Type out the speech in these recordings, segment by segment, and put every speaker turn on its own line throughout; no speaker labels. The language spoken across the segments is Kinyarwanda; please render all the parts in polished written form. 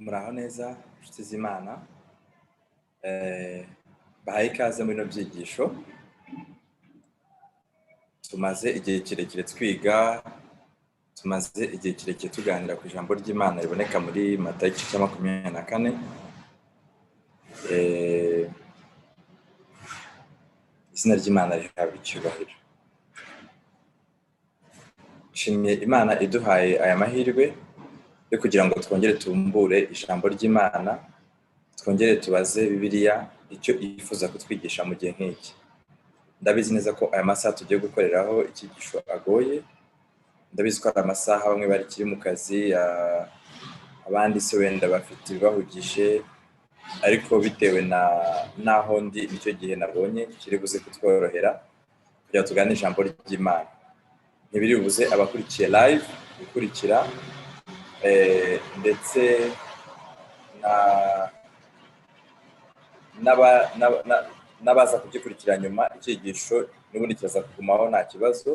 muraho neza inshuti z'Imana, bahaye ikaze muri bino byigisho. Tumaze igihe kirekire twiga, tumaze igihe kirekire tuganira ku ijambo ry'Imana riboneka muri Matayo igice cya 24. Izina ry'Imana rihabwa icyubahiro. Nshimiye Imana iduhaye aya mahirwe yo kugira ngo twongere tumbure ijambo ry'Imana, twongere tubaze Bibiliya icyo yifuza kutwigisha mu gihe nk'iki. Ndabizi neza ko aya masaha tugiye gukoreraho icyigisho agoye, ndabizi ko ari amasaha bamwe barikiri mu kazi, abandi se wenda bafite ibibahugije, ariko bitewe naho ndi nicyo gihe nabonye kiri buze kutworohera kugira ngo tugane ijambo ry'Imana. Ntibiri buze abakurikiye live gukurikira, ndetse n'abaza kugikurikira nyuma icyigisho n'ubundi kiraza kugumaho nta kibazo.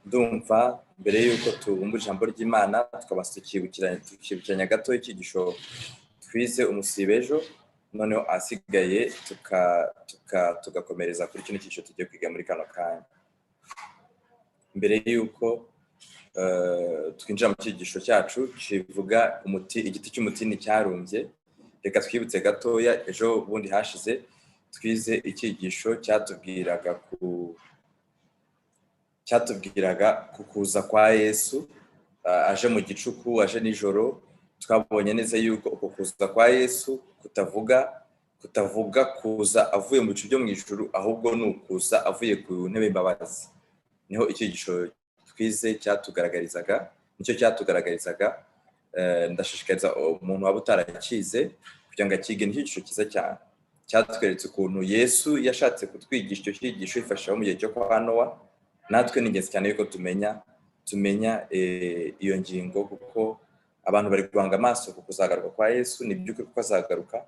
Ndumva mbere y'uko tubumbura ijambo ry'Imana tukabasa tukibukiranya gato icyigisho twize umusibe ejo, noneho asigaye tugakomereza kuri kino cyigisho tugiye kwiga muri kano kanya. Mbere y'uko twinjira mu cyigisho cyacu kivuga igiti cy'umutini cyarumbye, reka twibutse gatoya ejo bundi hashize twize icyigisho cyatubwiraga ku kuza kwa Yesu, aje mu gicuku, aje nijoro. Twabonye neza yuko uko kuza kwa Yesu kutavuga kuza avuye mu bicu byo mu ijuru, ahubwo ni ukuza avuye ku ntebe y'imbabazi. Niho icyigisho twize nicyo cyatugaragarizaga. Ndashishikariza umuntu waba utarakize kugira ngo akige. Ni icyigisho cyiza cyane, cyatweretse ukuntu Yesu yashatse kutwigisha icyo cyigisho yifashishaho mu gihe cyo kwa Nowa. Natwe ni ingenzi cyane yuko tumenya iyo ngingo, kuko abantu bari guhanga amaso ku kuzagaruka kwa Yesu. Ni by'ukuri kuko azagaruka,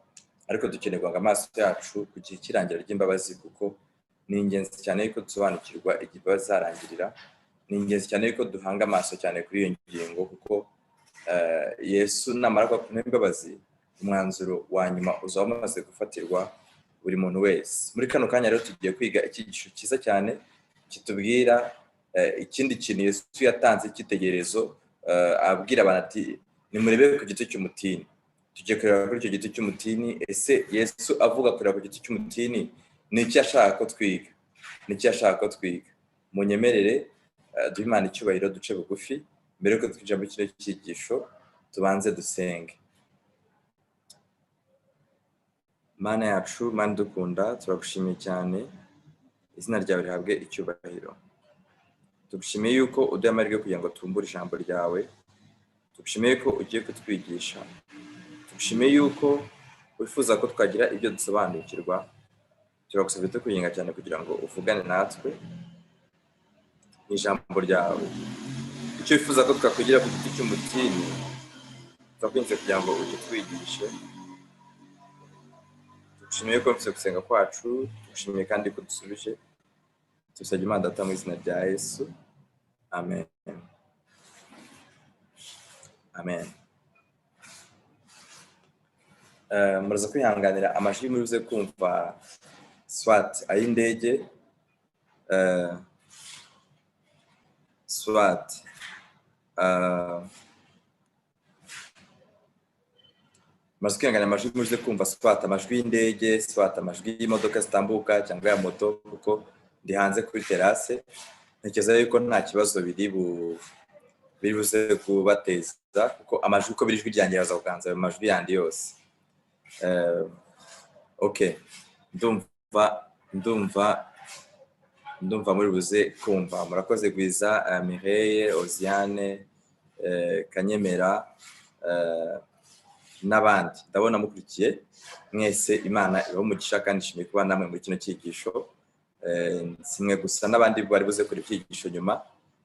ariko dukeneye guhanga amaso yacu ku gihe cy'irangira ry'imbabazi, kuko ni ingenzi cyane yuko dusobanukirwa igihe imbabazi zarangirira. Ni ingenzi cyane yuko duhanga amaso cyane kuri iyo ngingo, kuko Yesu namara kuba imbabazi, umwanzuro wa nyuma uzaba umaze gufatirwa buri muntu wese. Muri kano kanya rero tugiye kwiga icyigisho cyiza cyane kitubwira ikindi kintu Yesu yatanze icyitegererezo, abwira abantu ati nimurebe ku giti cy'umutini. Tugiye kureba kuri icyo giti cy'umutini. Ese Yesu avuga kureba ku giti cy'umutini ni iki ashaka ko twiga? Munyemerere duhe Imana icyubahiro, duce bugufi mbere yuko twinjira muri kino cyigisho. Tubanze dusenge. Mana yacu, Mana dukunda, turagushimiye cyane, izina ryawe rihabwe icyubahiro. Tugushimiye yuko uduha amahirwe kugira ngo tumbure ijambo ryawe. Tugushimiye ko ugiye kutwigisha. Tugushimiye yuko wifuza ko twagira ibyo dusobanukirwa. Turagusabye tukwinginga cyane kugira ngo uvugane natwe mu ijambo ryawe. Icyo wifuza ko twakwigira ku giti cy'umutini, turakwinze kugira ngo ujye twigishe. Tugushimiye ko mfite gusenga kwacu, tugushimiye kandi ko dusubije. Tubisabye Imana Data mu izina rya Yesu, amen. Muraza kwihanganira amajwi muri buze kumva swat ay'indege, swat muraza kwihanganira amajwi muri buze kumva swat amajwi y'indege, swat amajwi y'imodoka zitambuka cyangwa ya moto, kuko ndi hanze kuri terase. Ntekereza yuko nta kibazo biri buze kubateza, kuko amajwi uko biri ijwi ryanjye yaza kuganza ayo majwi yandi yose. Okay, ndumva muri buze kumva. Murakoze Gwiza, Mireille, Oziane, Kanyemera, n'abandi ndabona mukurikiye mwese. Imana ibahe umugisha kandi nshimiye kuba namwe muri kino cyigisho. Simwe gusa n'abandi bari buze kuri cyigisho nyuma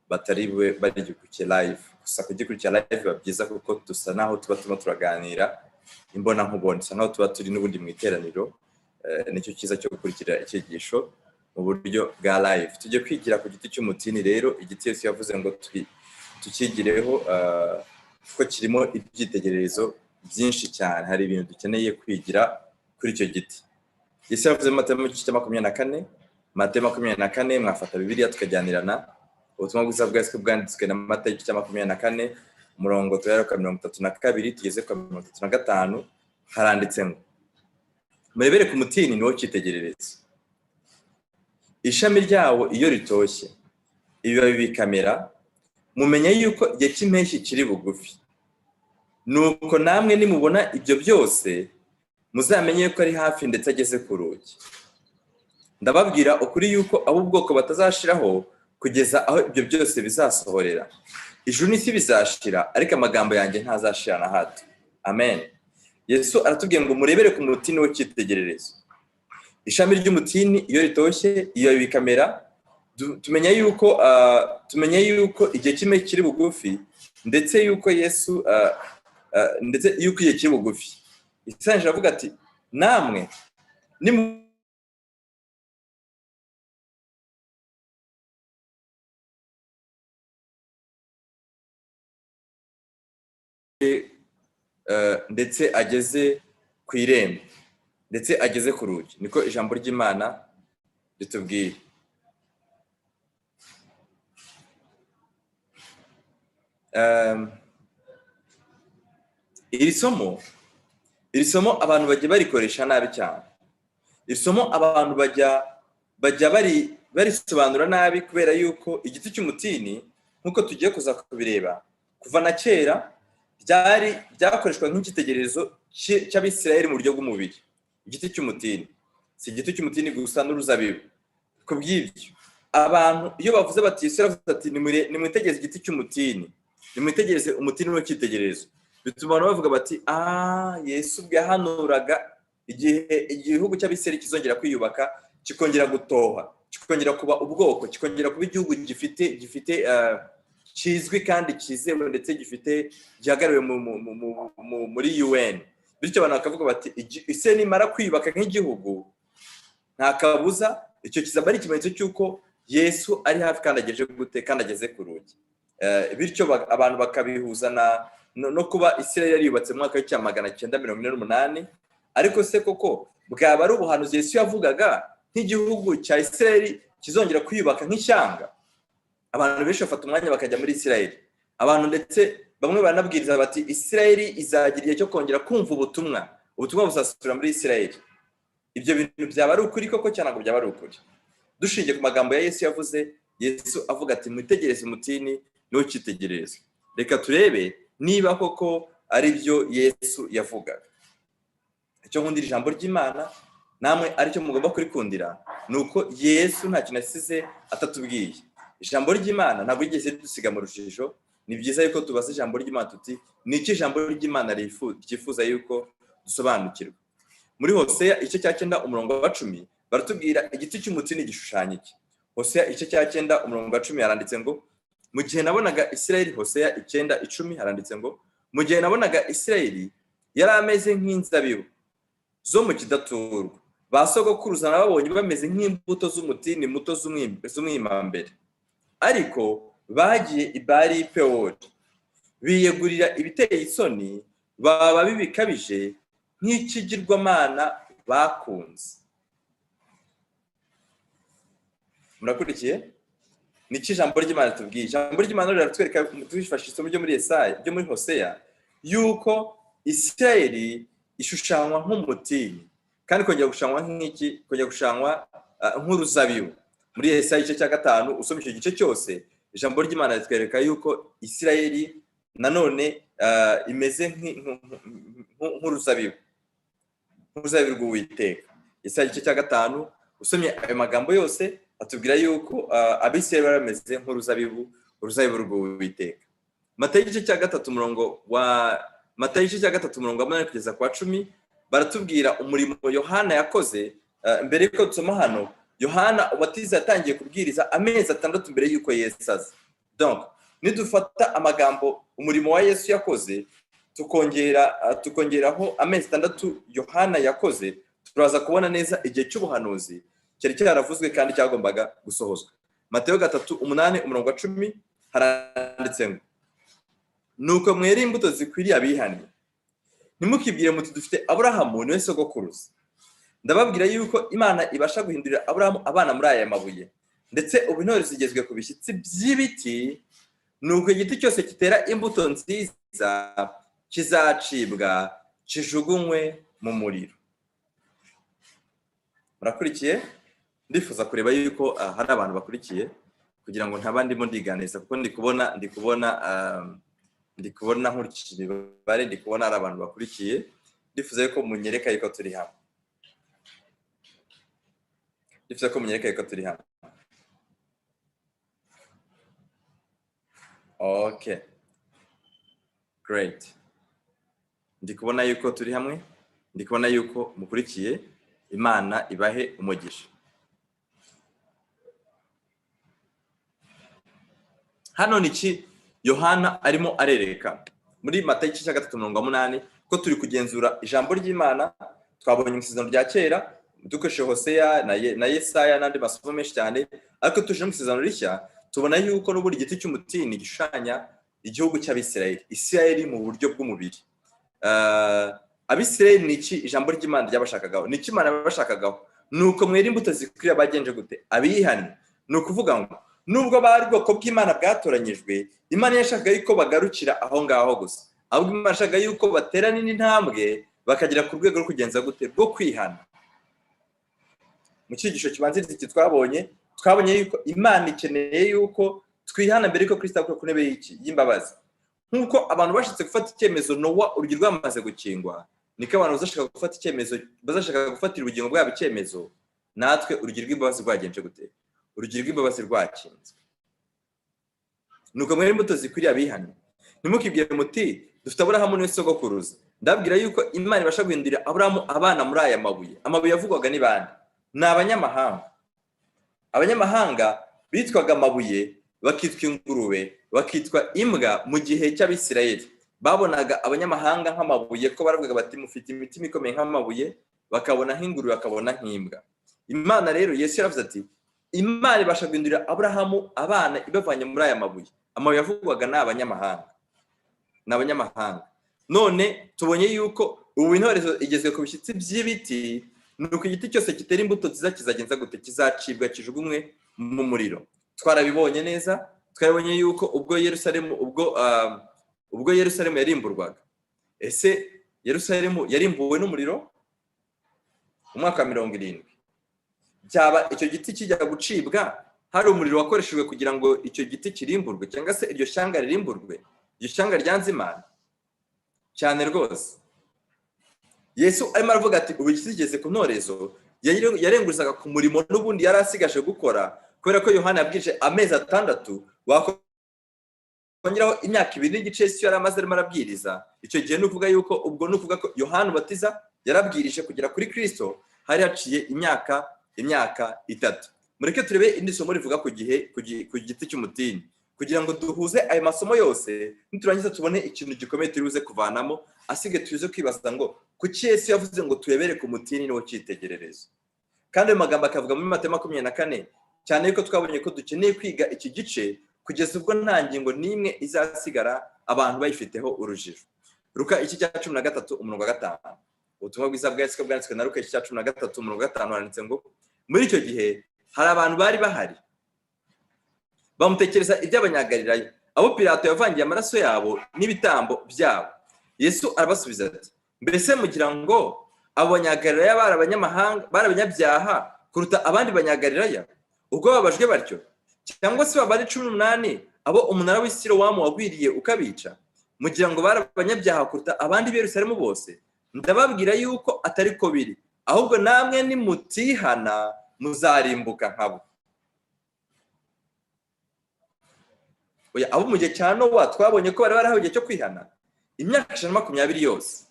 batari bagikurikiye live. Gusa kugikurikira live biba byiza, kuko dusa naho tuba turimo turaganira imbona nkubone, dusa naho tuba turi n'ubundi mu iteraniro. Nicyo cyiza cyo gukurikira icyigisho mu buryo bwa live. Tujye kwigira ku giti cy'umutini rero. Igiti Yesu yavuze ngo tukigireho kuko kirimo ibyitegererezo byinshi cyane. Hari ibintu dukeneye kwigira kuri icyo giti. Yesu yavuze mu Matayo 24, Matayo 24, mwafata Bibiliya tukajyanirana. Ubutumwa bwiza bwa Yesu bwanditswe na Matayo 24, umurongo tuhera kwa 32 tugeze kwa 35, haranditse ngo: murebere ku mutini niwo cyitegererezo. Ishami ryawo iyo ritoshye, ibibabi bikamera, mumenya yuko igihe cy'impeshyi kiri bugufi. Nuko namwe nimubona ibyo byose, muzamenye ko ari hafi ndetse ageze ku rugi. Ndababwira ukuri yuko abo ubwoko batazashiraho kugeza aho ibyo byose bizasohorera. Ijuru n'isi bizashira, ariko amagambo yanjye ntazashira na hato. Amen. Yesu aratubwiye ngo murebere ku mutini wo cyitegererezo. Ishami ry'umutini iyo ritoshye, iyo bikamera, tumenya yuko igihe kimwe kiri bugufi, ndetse yuko Yesu ndetse yuko igihe kiri bugufi. Isanje avuga ati namwe ni ndetse ageze ku irembo, ndetse ageze ku rugi. Niko ijambo ry'Imana ritubwira. Iri somo abantu bajya barikoresha nabi cyane. Iri somo abantu bajya barisobanura nabi, kubera yuko igiti cy'umutini nkuko tugiye kuza kubireba kuva na kera byakoreshwa nk'igitegererezo cy'Abisirayeli mu buryo bw'umubiri. Igiti cy'umutini si igiti cy'umutini gusa n'uruzabibu. Ku bw'ibyo abantu iyo bavuze bati Yesu yaravuze ati nimwitegereze igiti cy'umutini, nimwitegereze umutini wo cyitegererezo, bituma abantu bavuga bati Yesu byahanuraga igihe igihugu cy'Abisirayeli kizongera kwiyubaka, kikongera gutoha, kikongera kuba ubwoko, kikongera kuba igihugu gifite kizwi kandi kizewe, ndetse gihagariwe muri UN. Bityo abantu bakavuga bati ise nimara kwiyubaka nk'igihugu, nta kabuza icyo kizaba ari ikimenyetso cy'uko Yesu ari hafi kandi agejeje gute, kandi ageze ku rugi. Bityo abantu bakabihuza no kuba Isirayeli yariyubatse mu mwaka w'948. Ariko se koko bwaba ari ubuhanuzi Yesu yavugaga nk'igihugu cya Isirayeli kizongera kwiyubaka nk'ishyanga? Abantu benshi bafata umwanya bakajya muri Isirayeli. Abantu ndetse bamwe baranabwiriza bati Isirayeli izagira igihe cyo kongera kumva ubutumwa buzasubira muri Isirayeli. Ibyo bintu byaba ari ukuri koko cyangwa ntabwo byaba ari ukuri? Dushingiye ku magambo ya Yesu yavuze, Yesu avuga ati mwitegereze umutini niwo cyitegererezo. Reka turebe niba koko ari byo Yesu yavugaga. Icyo nkundira ijambo ry'Imana, namwe aricyo mugomba kurikundira, nuko Yesu nta kintu asize atatubwiye. Ijambo ry'Imana ntabwo yigeze dusiga mu rujijo. Ni byiza yuko tubaza ijambo ry'Imana tuti niki ijambo ry'Imana ryifuza yuko dusobanukirwa. Muri Hoseya igice cya 9 umurongo wa 10 baratubwira igiti cy'umutini gishushanya iki. Hoseya igice cya 9 umurongo wa 10 haranditse ngo mu gihe nabonaga Isirayeli, Hoseya 9:10 haranditse ngo mu gihe nabonaga Isirayeli yari ameze nk'inzabibu zo mu kidaturwa, ba sogokuruza nababonye bameze nk'imbuto z'umutini muto z'umwimambere, ariko bagiye i Bali Pewori, biyegurira ibiteye isoni, baba bibikabije nk'ikigirwamana bakunze. Murakurikiye? Niki ijambo ry'Imana tubwiye? Ijambo ry'Imana riratwereka, twifashisha isomo ryo muri Yesaya, ryo muri Hoseya, yuko Isirayeli ishushanywa nk'umutini, kandi kongera gushanywa nk'iki, kongera gushanywa nk'uruzabibu. Muri Yesaya igice cya 5 usoma icyo gice cyose, ijambo ry'Imana ritwereka yuko Isirayeli nanone imeze nk'uruzabibu, nk'uruzabibu rw'Uwiteka. Yesaya igice cya 5 usomye ayo magambo yose atubwira yuko Abisirayeli barameze nk'uruzabibu, uruzabibu rw'Uwiteka. Matayo igice cya 3 umurongo wa 8 kugeza kwa 10 baratubwira umurimo Yohana yakoze. Mbere yuko dusoma hano, Yohana umubatiza yatangiye kubwiriza amezi 6 mbere yuko Yesu aza. Donc nidufata amagambo umurimo wa Yesu yakoze tukongeraho amezi 6 Yohana yakoze, turaza kubona neza igihe cy'ubuhanuzi cyari cyaravuzwe kandi cyagombaga gusohozwa. Matayo 3:8 umurongo wa 10 haranditse ngo nuko mwera imbuto zikwiriye abihannye. Ntimukibwire muti dufite Aburahamu niwe sogokuruza. Ndababwira yuko Imana ibasha guhindurira Aburahamu abana muri aya mabuye. Ndetse ubu intore zigezwe ku bishyitsi by'ibiti, nuko igiti cyose kitera imbuto nziza kizacibwa kijugunywe mu muriro. Murakurikiye? Ndifuza kureba yuko hari abantu bakurikiye kugira ngo ntabandimo ndiganiriza, kuko ndi kubona nkurikije imibare, ndi kubona ari abantu bakurikiye. Ndifuza yuko munyereka yuko turi hamwe. Okay. Great. Ndi kubona yuko turi hamwe. Ndi kubona yuko mukurikiye. Imana ibahe umugisha. Hano niki Yohana arimo arereka muri Matayo 3:8 ko turi kugenzura ijambo ry'Imana. Twabonye mu isezerano rya kera dukoresheje Hosea na Yesaya n'andi masomo menshi cyane, ariko tuje mu isezerano rishya tubona yuko n'uburi igiti cy'umutini gishanya igihugu cy'Abisirayeli, Isirayeli mu buryo bw'umubiri. Abisirayeli niki ijambo ry'Imana ryabashakagaho, niki Imana yabashakagaho, nuko mwera imbuto zikwiriye abagenje gute, abihannye. Nukuvuga ngo nubwo bari bwoko bw'Imana bwatoranyijwe, Imana yashakaga yuko bagarukira aho ngaho gusa, ahubwo Imana yashakaga yuko baterana n'intambwe bakagera ku rwego rwo kugenza gute, rwo kwihana. Mu cyigisho kibanziriza iki twabonye yuko Imana ikeneye yuko twihana mbere yuko Kristo akora ku ntebe y'imbabazi. Nk'uko abantu bashitse gufata icyemezo Nowa urugi rwamaze gukingwa, niko abantu bazashaka gufata icyemezo, bazashaka gufatira ubugingo bwabo icyemezo, natwe urugi rw'imbabazi rwagenje gute, urugi rw'imbabazi rwakinze. Nuko mwera imbuto zikwiriye abihannye. Ntimukibwire muti dufite Aburahamu niwe sogokuruza. Ndabwira yuko Imana ibasha guhindurira Aburahamu abana muri aya mabuye. Amabuye yavugwaga ni bande? Ni abanyamahanga. Abanyamahanga bitwaga amabuye, bakitwa ingurube, bakitwa imbwa mu gihe cy'Abisirayeli. Babonaga abanyamahanga nk'amabuye, ko baravuga bati mufite imitima ikomeye nk'amabuye, bakabona nk'ingurube, bakabona nk'imbwa. Imana rero, Yesu yaravuze ati Imana ibasha guhindurira Aburahamu abana ibavanye muri aya mabuye. Amabuye yavugwaga ni abanyamahanga. None tubonye yuko ubu intorezo igezwe ku bishyitsi by'ibiti, nuko igiti cyose kitera imbuto nziza kizagenza gute, kizacibwa kijugunywe mu muriro. Twarabibonye neza, twabonye yuko ubwo Yerusalemu yarimburwaga, ese Yerusalemu yarimbuwe n'umuriro mu mwaka wa 70. Byaba icyo giti kijya gucibwa hari umuriro wakoreshejwe kugira ngo icyo giti kirimburwe, cyangwa se iryo shyanga ririmburwe, iryo shyanga ryanze Imana cyane rwose. Yesu arimo aravuga ati ubu igiti kigeze ku ntorezo, yarengurizaga ku murimo n'ubundi yari asigaje gukora, kubera ko Yohana yabwije amezi 6, wakongeraho imyaka 2 n'igice Yesu yari amaze arimo arabwiriza. Icyo gihe nuvuga yuko ubwo nuvuga ko Yohana Ubatiza yarabwirije kugera kuri Kristo hari haciye imyaka 3. Mureke turebe indi somo rivuga ku giti cy'umutini, kugira ngo duhuze ayo masomo yose, niturangiza tubone ikintu gikomeye turibuze kuvanamo, asige tuze kwibaza ngo kuki Yesu yavuze ngo tuyebere ku mutini niwo cyitegererezo. Kandi ayo magambo akavuga muri Matayo 24, cyane yuko twabonye ko dukeneye kwiga iki gice kugeza ubwo nta ngingo n'imwe izasigara abantu bayifiteho urujijo. Luka 13:5. Ubutumwa bwiza bwa Yesu bwanditswe na Luka 13:5 handitse ngo muri icyo gihe hari abantu bari bahari bamutekereza iby'abanyagalilaya, abo Pilato yavangiye amaraso yabo n'ibitambo byabo. Yesu arabasubiza ati mbese mugira ngo abo banyagalilaya bari abanyamahanga, bari abanyabyaha kuruta abandi banyagalilaya ubwo babajwe batyo? Cyangwa se babari 18 abo umunara w'Isilowamu wagwiriye ukabica? Mugira ngo bari abanyabyaha kuruta abandi b'i Yerusalemu bose? Ndababwira yuko atari ko biri, ahubwo namwe nimutihana muzarimbuka nkabo. Oya, abo mu gihe cya Nowa twabonye ko bari barahawe igihe cyo kwihana imyaka 120 yose.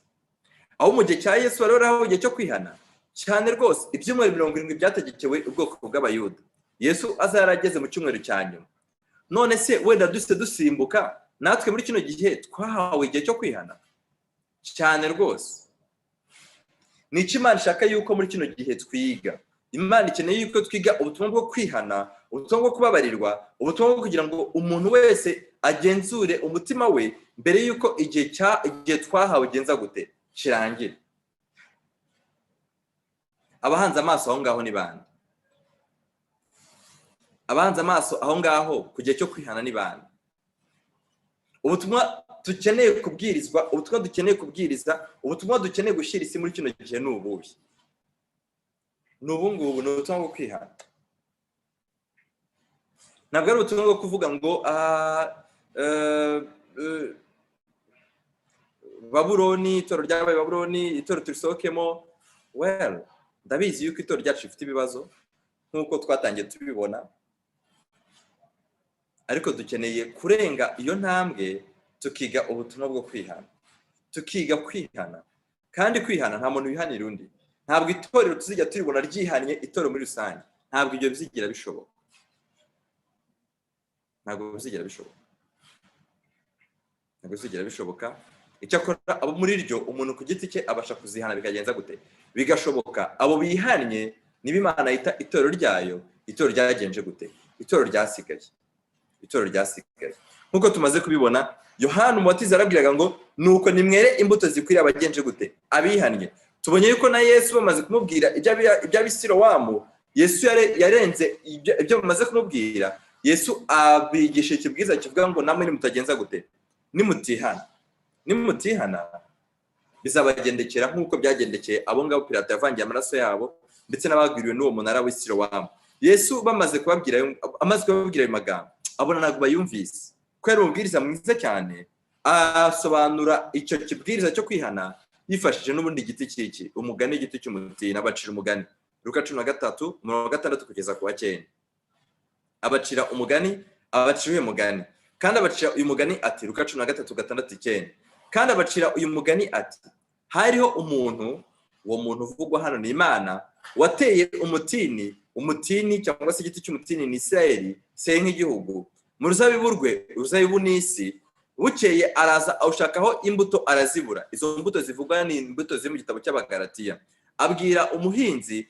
Abo mu gihe cya Yesu bari barahawe igihe cyo kwihana cyane rwose, ibyumweru 70 byategekewe ubwoko bw'Abayuda. Yesu azarageze mu cyumweru cya nyuma. None se wenda dusimbuka natwe muri kino gihe twahawe igihe cyo kwihana cyane rwose. Ni iki Imana ishaka yuko muri kino gihe twiga? Imana ikeneye yuko twiga ubutumwa bwo kwihana, ubutumwa bwo kubabarirwa, ubutumwa bwo kugira ngo umuntu wese agenzure umutima we mbere yuko igihe twahawe genza gute kirangira. Abahanze amaso aho ngaho ni bande? Abahanze amaso aho ngaho ku gihe cyo kwihana ni bande? Ubutumwa dukeneye kubwirizwa, ubutumwa dukeneye kubwiriza, ubutumwa dukeneye gushyira isi muri kino gihe ni ubuhe? Ni ubu ngubu, ni ubutumwa bwo kwihana. Ntabwo ari ubutumwa bwo kuvuga ngo Babuloni, itoro ryabaye Babuloni, itoro turisohokemo. Well, ndabizi yuko itoro ryacu rifite ibibazo nk'uko twatangiye tubibona, ariko dukeneye kurenga iyo ntambwe tukiga ubutumwa bwo kwihana, tukiga kwihana. Kandi kwihana nta muntu wihanira undi. Ntabwo itorero tuzijya turibona ryihanye itoro muri rusange. Ntabwo ibyo bizigira bishoboka. Ntabwo bizigira bishoboka. Ntabwo bizigira bishoboka. Icyakora abo muri ryo umuntu ku giti cye abasha kuzihana bikagenza gute? Bigashoboka. Abo bihanye niba Imana yita itoro ryayo, itoro ryagenje gute? Itoro ryasigaye. Itoro ryasigaye. Nkuko tumaze kubibona, Yohana Umubatiza arabwiraga ngo nuko nimwere imbuto zikwiriye abagenje gute? Abihanye. Tubonye yuko na Yesu bamaze kumubwira iby'Abisilowamu, Yesu yarenze ibyo bamaze kumubwira. Yesu abigisha ikibwiza kivuga ngo namwe nimutagenza gute? Nimutihana. Nimutihana bizabagendekera nk'uko byagendekeye abo ngabo Pilato yavangiye amaraso yabo ndetse n'abagwiriwe n'uwo munara w'Isilowamu. Yesu bamaze kubabwira ayo magambo, abona ntabwo bayumvise. Ko yari umubwiriza mwiza cyane, asobanura icyo kibwiriza cyo kwihana yifashije n'ubundi giti cy'iki, umugani igiti cy'umutini. Abacira umugani. Luka 13:6 kugeza ku wa 9. Abacira umugani, abacira uyu mugani. Kandi abacira uyu mugani ati, Luka 13:6-9. Kandi abacira uyu mugani ati, hariho umuntu, uwo muntu uvugwa hano ni Imana, wateye umutini cyangwa se igiti cy'umutini ni Isirayeli, se nk'igihugu. Mu ruzabibu rwe, uruzabibu n'isi, bukeye araza awushakaho imbuto arazibura. Izo mbuto zivugwa ni imbuto ziri mu gitabo cy'Abagalatiya. Abwira umuhinzi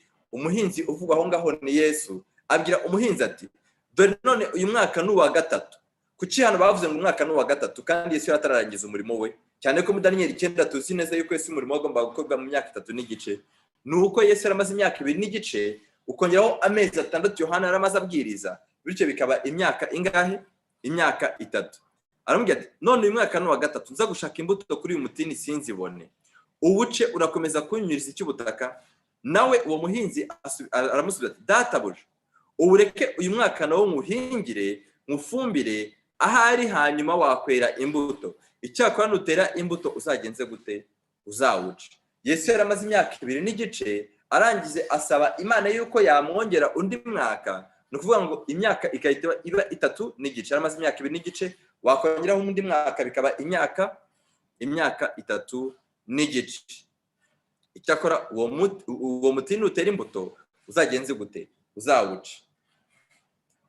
uvugwa aho ngaho ni Yesu, abwira umuhinzi ati, dore none uyu mwaka ni uwa gatatu. Kuki hano bavuze ngo umwaka ni uwa gatatu kandi Yesu yatararangiza umurimo we? Cyane ko mu Daniyeli 9 tuzi neza yuko Yesu umurimo wagomba gukorwa mu myaka 3 n'igice. Nuko Yesu yaramaze imyaka 2 n'igice, ukongeraho amezi 6 Yohana yaramaze abwiriza, bityo bikaba imyaka ingahe? Imyaka 3. Aramubwira ati, none uyu mwaka ni uwa gatatu, nza gushaka imbuto kuri uyu mutini sinzibone. Ubuce urakomeza kunyuriza icy'ubutaka? Nawe uwo muhinzi aramusubiza ati, databuja, ubureke uyu mwaka nawo nkuhingire, nkufumbire, ahari hanyuma wakwera imbuto. Icyakora nutera imbuto uzagenze gute? Uzawuca. Yesu yaramaze imyaka 2 n'igice, arangize asaba Imana yuko yamwongera undi mwaka. Ni ukuvuga ngo imyaka ikahita iba 3 n'igice. Yaramaze imyaka 2 n'igice, wakongeraho undi mwaka bikaba imyaka 3 n'igice. Icyakora uwo mutini nutera imbuto uzagenze gute? Uzawuca.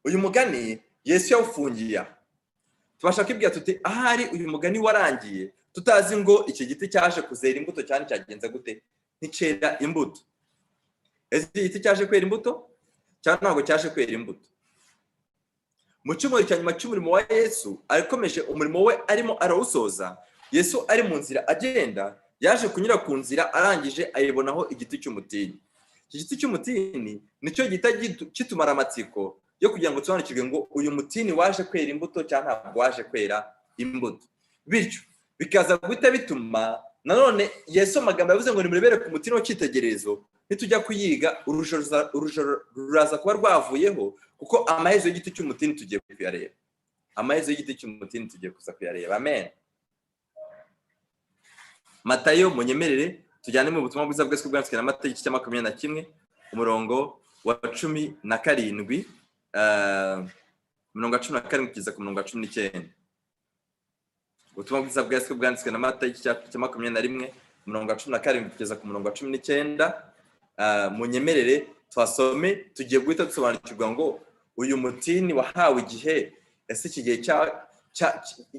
Uyu mugani Yesu yawufungiye. Tubasha kwibwira tuti ahari uyu mugani warangiye, tutazi ngo iki giti cyaje kuzera imbuto cyane cyagenze gute? Nticera imbuto. Ese igiti cyaje kwera imbuto cyane ntabwo cyaje kwera imbuto? Mu cyumweru cya nyuma cy'umurimo wa Yesu, arikomeje umurimo we arimo arawusoza. Yesu ari mu nzira agenda, yaje kunyura ku nzira, arangije ayibonaho igiti cy'umutini. Iki giti cy'umutini nicyo gita kitumara amatsiko yo kugira ngo tusobanukirwe ngo uyu mutini waje kwera imbuto cyangwa ntabwo waje kwera imbuto. Bityo bikaza guhita bituma nanone Yesu amagambo yavuze ngo nimurebere ku mutini w'icyitegererezo, nitujya kuyiga urujoro ruraza kuba rwavuyeho, kuko amaherezo y'igiti cy'umutini tugiye kuyareba. Amaherezo y'igiti cy'umutini tugiye kuza kuyareba. Amen. Matayo, munyemerere tujyane mu butumwa bwiza bwese bwanditswe na Matayo igice cya 21 umurongo wa 17 mirongo 17 kugeza ku mirongo 19. Ubutumwa bwiza bwese bwanditswe na Matayo igice cya 21 umurongo 17 kugeza ku mirongo 19. Munyemerere twasome, tugiye guhita dusobanukirwa ngo uyu mutini wahawe igihe, ese iki gihe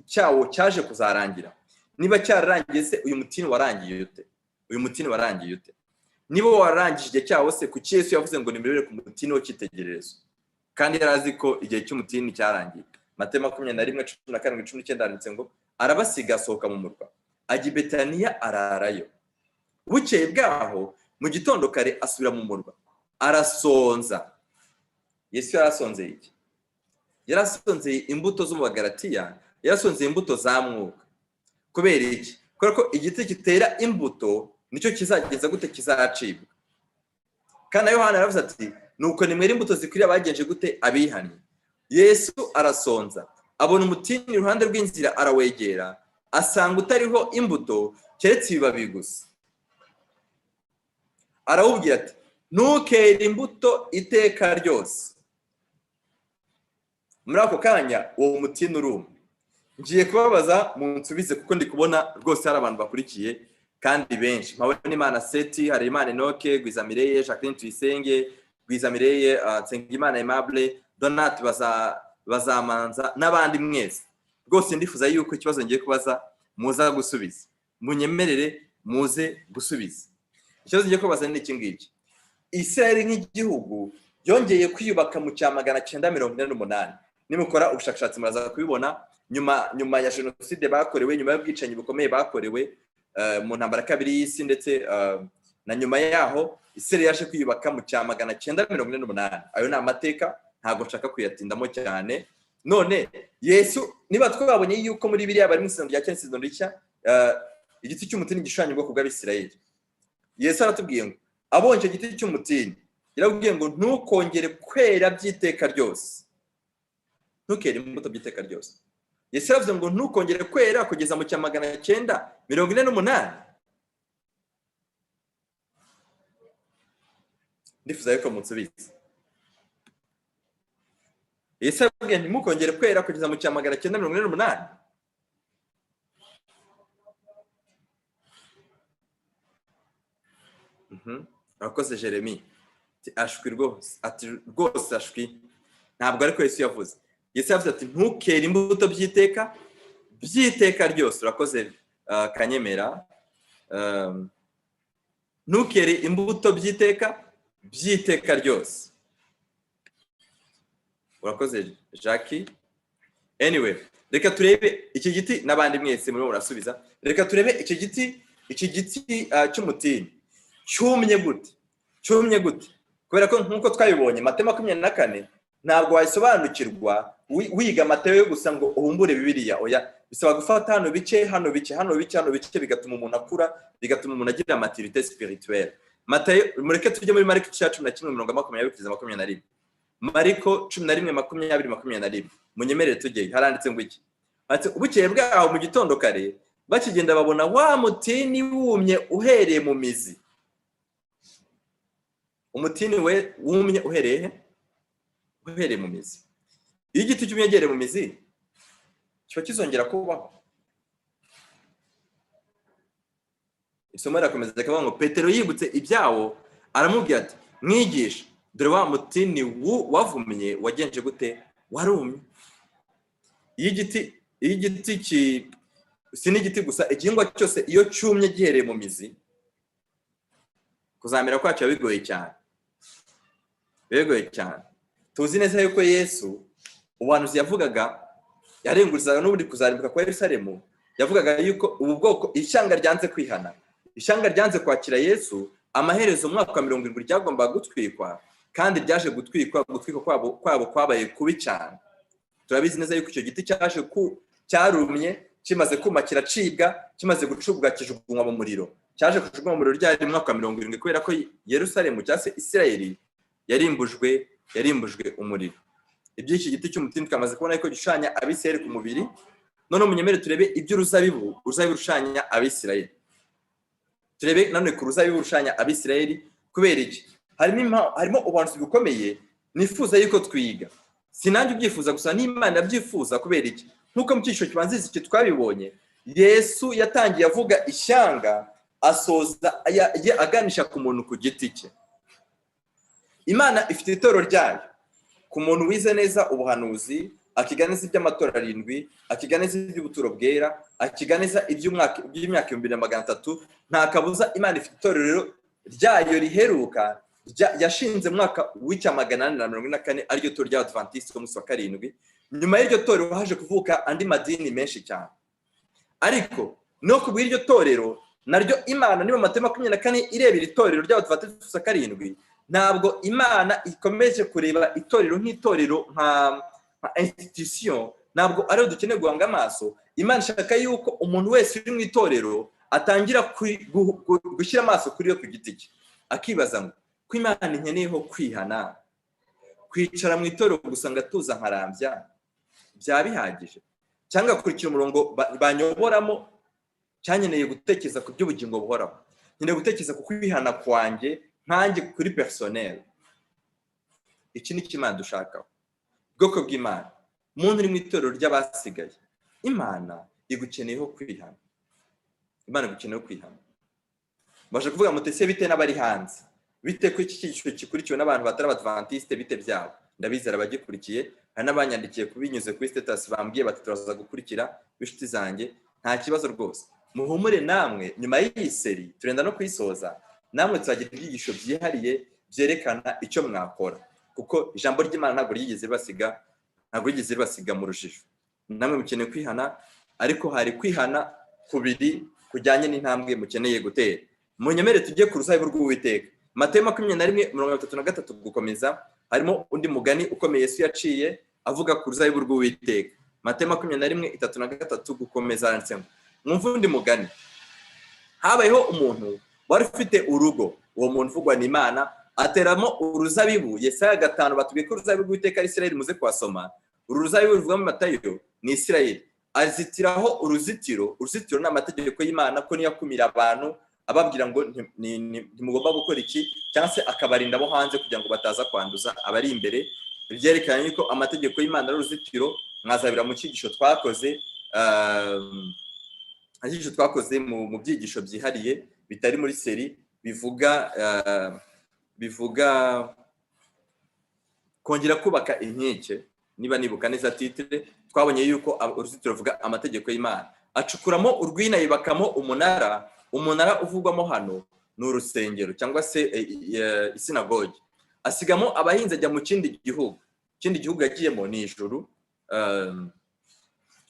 cyawo cyaje kuzarangira. Niba cyararangiye se uyu mutini warangiye ute? Uyu mutini warangiye ute? Niba warangije igihe cyawo se kuki Yesu yavuze ngo nimurebere ku mutini w'icyitegererezo kandi yarazi ko igihe cy'umutini cyarangiye? Matayo 21:17 handitse ngo arabasiga asohoka mu murwa ajya i Betaniya ararayo. Bukeye bwaho mu gitondo kare asubira mu murwa arasonza. Yesu yarasonzeye iki? Yarasonzeye imbuto zo mu Bagalatiya, yarasonzeye imbuto za mwuka. Kubera iki? Kubera ko igiti kitera imbuto nicyo kizageza gute kizacibwa. Kana Yohana yaravuze ati nuko nimwera imbuto zikwiriye abagenje gute abihannye. Yesu arasonza abona umutini iruhande rw'inzira arawegera asanga utariho imbuto keretse ibibabi gusa. Arawubwira ati ntukere imbuto iteka ryose. Muri ako kanya uwo mutini uruma. Ngiye kubabaza munsubize kuko ndi kubona rwose hari abantu bakurikiye kandi benshi. Mpabonimana Seti, Harerimana Enoke, Gwizamireye, Jacqueline Tuyisenge, Gwizamireye, Nsengimana Aimable, Donat Bazamanza n'abandi mwese. Rwose ndifuza yuko ikibazo ngiye kubaza muza gusubiza. Munyemerere muze gusubiza. Ikibazo ngiye kubaza ni iki ngiki. Israel nk'igihugu yongeye kwiyubaka mu cya 948. Nimukora ubushakashatsi muraza kubibona nyuma ya jenoside bakorewe, nyuma y'ubwicanyi bukomeye bakorewe mu ntambara kabiri y'isi ndetse na nyuma yaho Israel yaje kwiyubaka mu cya 948. Ayo ni amateka ntago nshaka kuyatindamo cyane. None Yesu niba twabonye yuko muri biriya bari mu isezerano rya kera isezerano rishya igiti cy'umutini gishushanya ubwoko bw'Abisirayeli. Yesu aratubwiye ngo abonye igiti cy'umutini yarabwiye ngo ntukongere kwera by'iteka ryose. Ntukere imbuto by'iteka ryose. Yesu yaravuze ngo ntukongere kwera kugeza mu cya 948. Ndifuza yuko munsubiza. Yesu yaravuze ngo ntimukongere kwera kugeza mu cya 948. Arakoze Jeremy. Ashwi rwose. Ati rwose ashwi. Ntabwo ariko Yesu yavuze. Yesu yavuze ati ntukere imbuto by'iteka ryose. Urakoze Kanyemera. Ntukere imbuto by'iteka ryose. Urakoze Jackie. Anyway, reka turebe iki giti n'abandi mwese muri murasubiza. Reka turebe iki giti cy'umutini. Cyumye gute? Kubera ko nkuko twabibonye Matayo 24 ntabwo wayisobanukirwa wiga Matayo yo gusa ngo uhumbure Bibiliya. Oya, bisaba gufata hano bice bigatuma umuntu akura, bigatuma umuntu agira maturité spirituelle. Matayo, mureke tujye muri Mariko 11:20-21. Mariko 11:20-21. Munyemerere tujye haranditse ngo iki? Ati ubukeye bwaho mu gitondo kare bakigenda babona wa mutini wumye uhereye mu mizi. Umutini we wumye uhereye mu mizi. Iyo igiti cy'umyegereye mu mizi kiba kizongera kubaho. Isomo rirakomeza rikavuga ngo Petero yibutse ibyawo aramubwira ati mwigisha dore wa mutini wavumye wagenje gute warumye. Iyo igiti si n'igiti gusa, igihingwa cyose iyo cyumye gihereye mu mizi kuzamera kwacu bigoye cyane. Tuzi neza yuko Yesu ubuhanuzi yavugaga yarengurizaga n'ubundi kuzarimbuka kwa Yerusalemu, yavugaga yuko ubu bwoko ishyanga ryanze kwihana, ishyanga ryanze kwakira Yesu, amaherezo mu mwaka wa 70 ryagombaga gutwikwa, kandi ryaje gutwikwa kwabo kwabaye kubi cyane. Turabizi neza yuko icyo giti cyarumye kimaze kuma kiracibwa, kimaze gucubwa kijugunywa mu muriro. Cyaje kujugunywa mu muriro ryari mu mwaka wa 70 kubera ko Yerusalemu cyase Isirayeli yarimbujwe umuriro. Iby'iki giti cy'umutini twamaze kubona ko gishanya Abisirayeli ku mubiri. None munyemere turebe iby'uruzabibu rushanya Abisirayeli. Turebe none ku ruzabibu rushanya Abisirayeli kubera iki? Harimo ubuhanuzi bukomeye nifuza yuko twiga. Sinanjye ubyifuza gusa n'Imana byifuza kubera iki? Nkuko mu cyisho kibanziza iki twabibonye, Yesu yatangiye avuga ishyanga asoza aganisha ku muntu ku giti cye. Imana ifite itorero ryayo. Ku muntu wize neza ubuhanuzi, akiganiza iby'amatora 7, akiganiza iby'ubuturo bwera, akiganiza iby'imyaka 2300, nta kabuza Imana ifite itorero ryayo riheruka yashinze mu mwaka w'844 ariryo torero ry'Abadventiste b'umunsi wa karindwi. Nyuma y'iryo torero haje kuvuka andi madini menshi cyane, ariko no kubwira iryo torero naryo Imana niba Matayo 24 irebera itorero ry'Abadventiste b'umunsi wa karindwi, ntabwo Imana ikomeje kureba itorero nk'itorero nka institution, ntabwo ariyo dukeneye guhanga amaso. Imana ishaka yuko umuntu wese uri mu itorero atangira gushyira amaso kuri yo ku giti cye, akibaza ngo ko Imana inkeneyeho kwihana, kwicara mu itorero gusa ngatuza nkarambya byaba bihagije, cyangwa kurikira umurongo banyoboramo, cyanyeneye gutekereza ku by'ubugingo buhoraho, nkeneye gutekereza ku kwihana kwanjye nkanjye kuri personnel. Iki ni Imana dushakaho, bwoko bw'Imana, umuntu uri mu itorero ry'abasigaye, Imana igukeneyeho kwihana. Imana igukeneyeho kwihana. Baje kuvuga mutese bite n'abari hanze, bite ko iki cyiciro gikurikiwe n'abantu batari Abadventiste, bite byabo. Ndabizera abagikurikiye, hari n'abanyandikiye kubinyuze kuri status bambwiye bati turaza gukurikira b'inshuti zanjye, nta kibazo rwose. Muhumure namwe, nyuma y'iyi seri turenda no kuyisoza, namwe tuzagira ibyigisho byihariye byerekana icyo mwakora, kuko ijambo ry'Imana ntabwo ryigeze basiga mu rujijo. Namwe mukeneye kwihana, ariko hari kwihana kubiri kujyanye n'intambwe mukeneye gutera. Munyemere tujye ku ruzabibu rw'Uwiteka. Matayo 21:33 gukomeza, harimo undi mugani ukomeye Yesu yaciye avuga ku ruzabibu rw'Uwiteka. Matayo 21:33 gukomeza handitse ngo, mwumve undi mugani. Habayeho umuntu wari ufite urugo, uwo muntu uvugwa n'Imana, ateramo uruzabibu. Yesaya 5 batubwiye ko uruzabibu rw'Uwiteka ari Isirayeli, muze kwasoma. Uru ruzabibu ruvuga mu Matayo ni Isirayeli. Azitiraho uruzitiro ni amategeko y'Imana, ko niyo akumira abantu ababwira ngo ntimugomba gukora iki, cyangwa se akabarinda abo hanze kugira ngo bataza kwanduza abari imbere. Byerekanye ko amategeko y'Imana ari uruzitiro. Mwazabira mu cyigisho twakoze mu byigisho byihariye bitari muri seri, bivuga kongera kubaka inkike. Niba nibuka neza titre, twabonye yuko uruzitiro ruvuga amategeko y'Imana. Acukuramo urwina yubakamo umunara uvugwamo hano ni urusengero cyangwa se isinagogi. Asigamo abahinzi ajya mu kindi gihugu yagiyemo ni ijuru.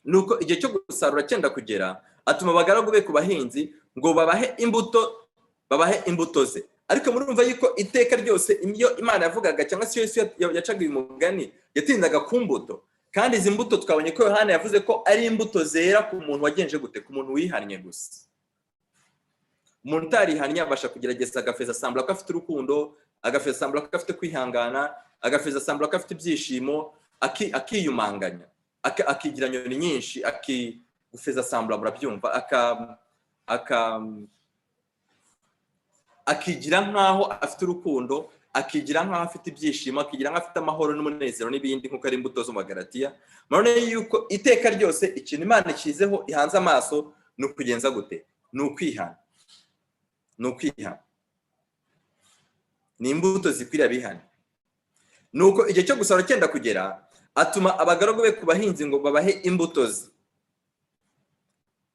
Nuko igihe cyo gusarura cyenda kugera, atuma abagaragu be ku bahinzi ngo babahe imbuto ze. Ariko murumva yuko iteka ryose iyo Imana yavugaga cyangwa se Yesu yacaga uyu mugani yatindaga ku mbuto, kandi izi mbuto twabonye ko Yohana yavuze ko ari imbuto zera ku muntu wagenje gute, ku muntu wihannye gusa. Umuntu utarihannye abasha kugerageza agafeza sambura ko afite urukundo, agafeza sambura ko afite kwihangana, agafeza sambura ko afite ibyishimo, akiyumanganya, akigira nyoni nyinshi, gufeza sambura murabyumva, akigira nkaho afite urukundo, akigira nkaho afite ibyishimo, akigira nkaho afite amahoro n'umunezero n'ibindi, nkuko ari imbuto zo mu Galatiya. None yuko iteka ryose ikintu Imana ikizeho ihanze amaso ni ukugenza gute, ni ukwihana. Ni imbuto zikwiriye abihana. Nuko igihe cyo gusarura cyenda kugera, atuma abagaragu be ku bahinzi ngo babahe imbuto ze.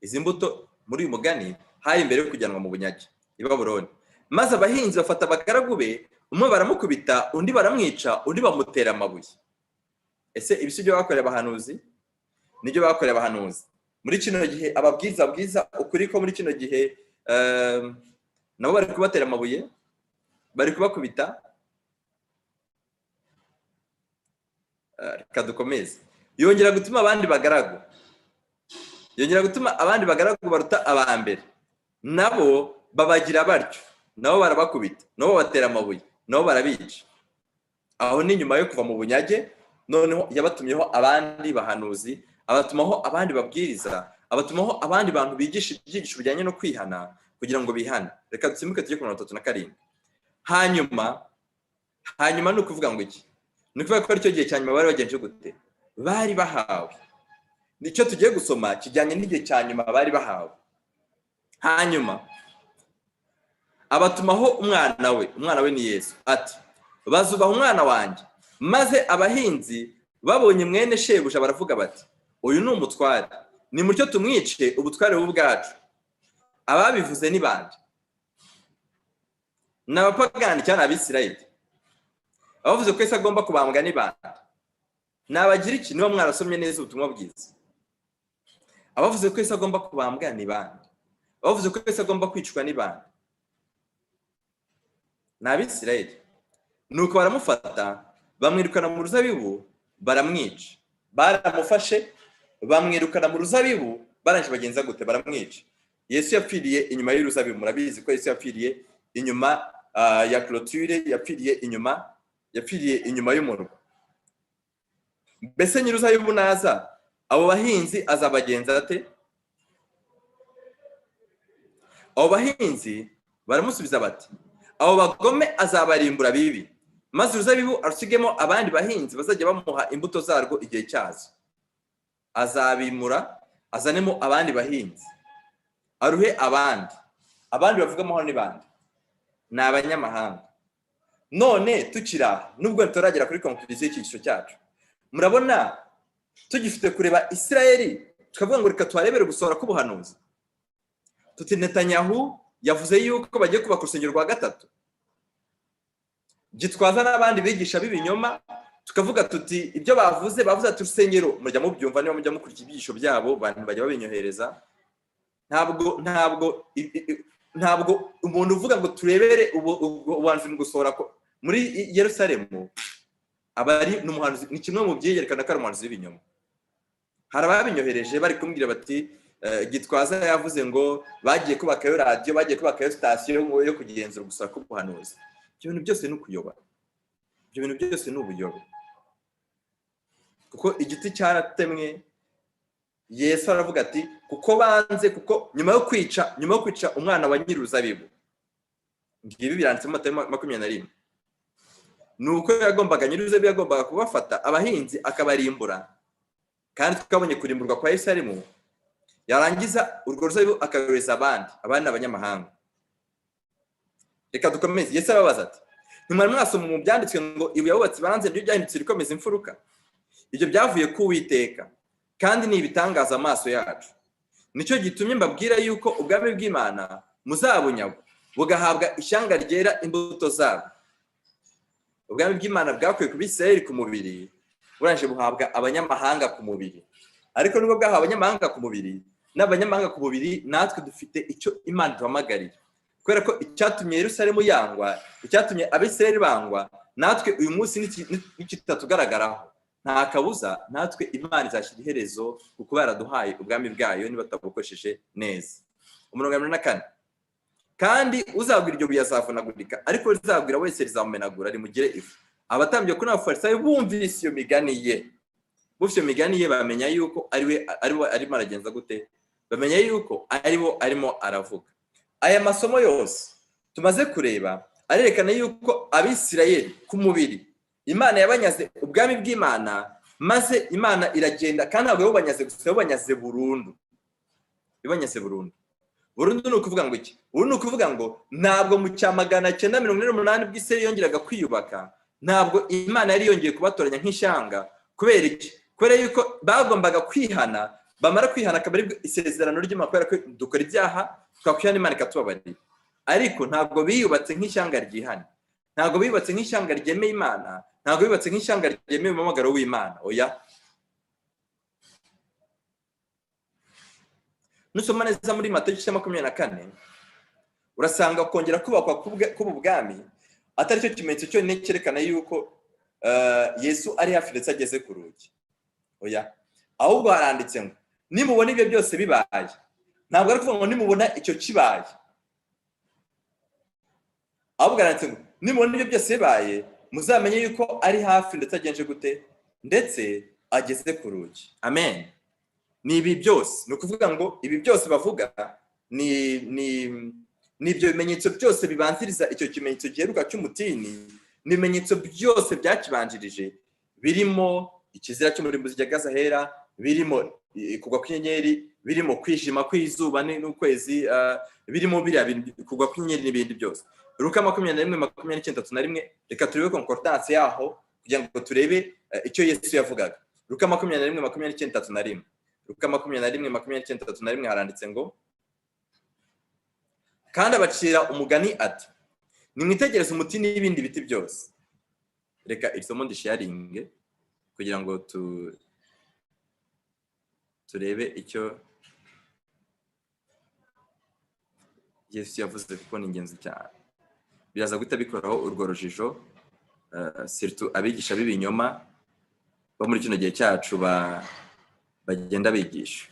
Izi mbuto muri uyu mugani hari imbere yo kujyanwa mu bunyage i Babuloni. Maze abahinzi bafata abagaragu be, umwe baramukubita, undi baramwica, undi bamutera amabuye. Ese ibi si byo bakoreye abahanuzi? Nibyo bakoreye abahanuzi. Muri kino gihe ababwiza ukuri ko muri kino gihe nabo bari kubatera amabuye, bari kubakubita. Kadukomeze. Yongera gutuma abandi bagaragu baruta abambere, nabo babagira batyo, nabo barabakubita, nabo batera amabuye, nabo barabica. Aho ni nyuma yo kuva mu bunyage, noneho yabatumyeho abandi bahanuzi, abatumaho abandi babwiriza, abatumaho abandi bantu bigisha ibyigisho bijyanye no kwihana kugira ngo bihane. Reka dusimuke tujye ku 37. Hanyuma ni ukuvuga ngo iki? Ni ukuvuga ko aricyo gihe cya nyuma bari bagenje gute? Bari bahawe. Nicyo tugiye gusoma kijyanye n'igihe cya nyuma bari bahawe. Hanyuma abatumaho umwana we ni Yesu, ati bazubaha umwana wanjye. Maze abahinzi babonye mwene shebuja baravuga bati, uyu ni umutware, ni mutyo tumwice ubutware bw'ubwacu. Ababivuze ni bande? n'abapagani cyane abisirayeli abavuze ko Yesu agomba kubambwa n'ibanga nabagira iki niba mwarasomye neza ubutumwa bwiza abavuze ko Yesu agomba kubambwa n'ibanga abavuze ko Yesu agomba kwicwa n'ibanga n'abisirayeli nuko baramufata bamwirukana mu ruzabibu baramwica baramufashe bamwirukana mu ruzabibu baranje bagenza gute baramwica Yesu yapfiriye inyuma y'uruzabibu murabizi ko Yesu yapfiriye inyuma ya clôture yapfiriye inyuma y'umurwa mbese nyir'uruzabibu naza abo bahinzi azabagenza ate abo bahinzi baramusubiza bati abo bagome azabarimbura bibi maze uruzabibu arusigemo abandi bahinzi bazajya bamuha imbuto zarwo igihe cyazo azabimura azanemo abandi bahinzi aruhe abandi bavugamo hano n'ibandi ni abanyamahanga none tukira nubwo turagera kuri conclusion y'icyigisho cyacu murabona tugifite kureba Isirayeli tukavuga ngo reka tuharebere gusohora k'ubuhanuzi tuti Netanyahu yavuze yuko bagiye kubaka urusengero rwa gatatu gitwaza n'abandi bigisha b'ibinyoma tukavuga tuti ibyo bavuze ati urusengero mujya mubyumva niba mujya mukurikira ibyigisho byabo abantu bajya babinyohereza ntabwo umuntu uvuga ngo turebere ubuhanuzi mu gusohora muri Yerusalemu abari n'umuhanuzi ni kimwe mu byerekana ko ari umuhanuzi w'ibinyoma hari ababinyohereje bari kumbwira bati Gitwaza yavuze ngo bagiye kubakayo radio bagiye kubakayo station yo kugenzura gusohora k'ubuhanuzi ibyo bintu byose ni ukuyoba ibyo bintu byose ni ubuyobe kuko igiti cyaratemwe Yesu aravuga ati kuko banze kuko nyuma yo kwica umwana wa nyir'uruzabibu ngibi biranditse mu Matayo 21 nuko yagombaga nyir'uruzabibu yagombaga kubafata abahinzi akabarimbura kandi tukabonye kurimburwa kwa Yerusalemu yarangiza urwo ruzabibu akayoreza abandi abanyamahanga reka dukomeze Yesu arababaza ati ntimwari mwasoma mu byanditswe ngo ibuye abubatsi banze nibyo byahindutse rikomeza imfuruka ibyo byavuye ku Uwiteka kandi ni ibitangaza amaso yacu nicyo gitumye mbabwira yuko ubwami bw'Imana muzabunyagwa bugahabwa ishyanga ryera imbuto zabo ubwami bw'Imana bwakuye ku Bisirayeli ku mubiri buranje buhabwa abanyamahanga ku mubiri ariko nubwo bwahawe abanyamahanga ku mubiri n'abanyamahanga ku mubiri natwe dufite icyo Imana duhamagarira kubera ko icyatumye Yerusalemu yangwa icyatumye Abisirayeli bangwa natwe uyu munsi n'ikitatugaragaraho nta kabuza natwe Imana izashyira iherezo kuko baraduhaye ubwami bwayo niba tabukoresheje neza 44 kandi uzagwira iryo buye azavunagurika ariko rizagwira wese rizamumenagura rimugire ifu abatambye ko n'abafarisayo bumvise iyo migani ye bamenya yuko aribo arimo aragenza gute bamenya yuko aribo arimo aravuga aya masomo yose tumaze kureba arerekana yuko Abisirayeli ku mubiri Imana yabanyaze ubwami bw'Imana maze Imana iragenda kandi ntabwo yabanyaze gusa yabanyaze burundu ni ukuvuga ngo iki ni ukuvuga ngo ntabwo mu cyamagana 948 bw'Isirayeli yongeraga kwiyubaka ntabwo Imana yari yongeye kubatoranya nk'ishyanga kubera iki kubera yuko bagombaga kwihana bamara kwihana akaba ari isezerano ry'Imana kubera ko dukora ibyaha twakwihana Imana ikatubabarira ariko ntabwo biyubatse nk'ishyanga ryihana ntabwo biyubatse nk'ishyanga ryemeye Imana ntabwo biyubatse nk'ishyanga ryemeye umumagaro w'Imana oya nusoma neza muri Matayo 24 urasanga kongera kubakwa k'ubu bwami atari cyo kimenyetso cyo cyerekana yuko Yesu ari hafi ndetse ageze ku rugi oya ahubwo haranditse ngo nimubona ibyo byose bibaye ntabwo ari kuvuga ngo nimubona icyo kibaye ahubwo haranditse ngo nimubona ibyo byose bibaye muzamenye yuko ari hafi ndetse agenje gute ndetse ageze ku rugi amen ni ibi byose ni ukuvuga ngo ibi byose bavuga ni ibyo bimenyetso byose bibanziriza icyo kimenyetso giheruka cy'umutini ni ibimenyetso byose byakibanjirije birimo ikizira cy'umurimbuzi gihagaze ahera birimo kugwa kw'inyenyeri birimo kwijima kw'izuba n'ukwezi birimo biriya kugwa kw'inyenyeri n'ibindi byose Luka 21:31 reka turebe concordance yaho kugira ngo turebe icyo Yesu yavugaga Luka 21:31 Luka 21:31 haranditse ngo kandi abacira umugani ati nimwitegereze umutini n'ibindi biti byose. Reka isomo ndisharinge kugira ngo turebe icyo Yesu yavuze, kuko ni ingenzi cyane. Biraza guhita bikoraho urwo rujijo, surtout abigisha b'ibinyoma bo muri kino gihe cyacu bagenda bigisha.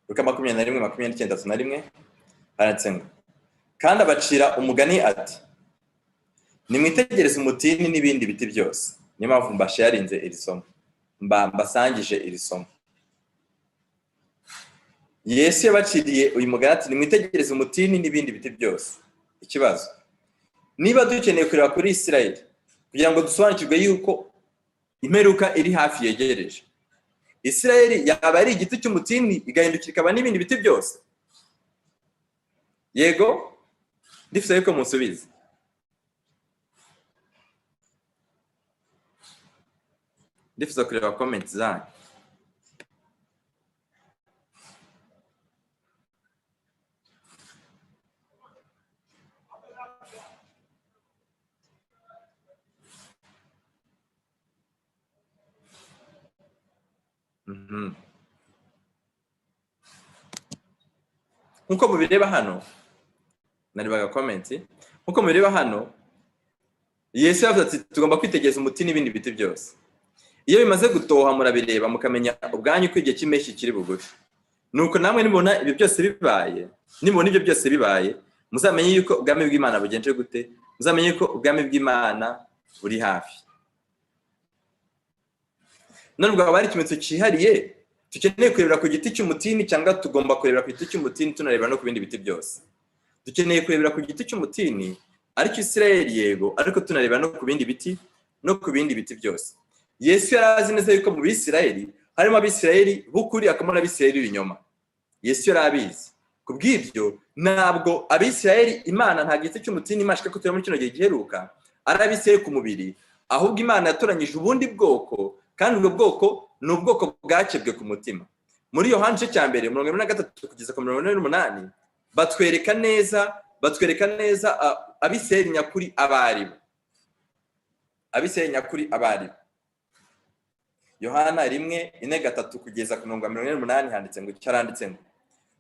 Luka 21:29 handitse ngo, kandi abacira umugani ati, nimwitegereze umutini n'ibindi biti byose. Niyo mpamvu mbasharinze iri somo, mbasangije iri somo. Yesu yabaciriye uyu mugani ati, nimwitegereze umutini n'ibindi biti byose. Ikibazo, niba dukeneye kureba kuri Isirayeli kugira ngo dusobanukirwe yuko imperuka iri hafi yegereje, Isirayeli yaba ari igiti cy'umutini igahindukira ikaba n'ibindi biti byose? Yego, ndifuza yuko musubiza. Ndifuza kureba comment zanyu. Nkuko mubireba hano, naribaga comment, nkuko mubireba hano, Yesu yavuze ati tugomba kwitegereza umutini n'ibindi biti byose. Iyo bimaze gutoha murabireba mukamenya ubwanyu ko igihe cy'impeshyi kiri bugufi. Nuko namwe nibona ibyo byose bibaye, nibona ibyo byose bibaye, muzamenye yuko ubwami bw'Imana bugenje gute, muzamenye yuko ubwami bw'Imana buri hafi. None ubwo bari ikimenyetso cyihariye dukeneye kurebera ku giti cy'umutini, cyangwa tugomba kurebera ku giti cy'umutini tunareba no ku bindi biti byose? Dukeneye kurebera ku giti cy'umutini ariko Isirayeli yego, ariko tunareba no ku bindi biti, no ku bindi biti byose. Yesu yarazi neza yuko mu Bisirayeli harimo Abisirayeli b'ukuri hakamo n'Abisirayeli b'ibinyoma. Yesu yarabizi. Kubw'ibyo ntabwo Abisirayeli Imana nta giti cy'umutini imashaka ko tureba muri kino gihe giheruka ari Abisirayeli ku mubiri, ahubwo Imana yatoranyije ubundi bwoko, kandi ubwo bwoko ni ubwoko bwakebwe ku mutima. Muri Yohana 1:23 kugeza ku 48 batwereka neza Abisirayeli nyakuri abaribo. Abisirayeli nyakuri abaribo. Yohana 1:3 kugeza ku 48 handitse ngo, cyaranditse ngo,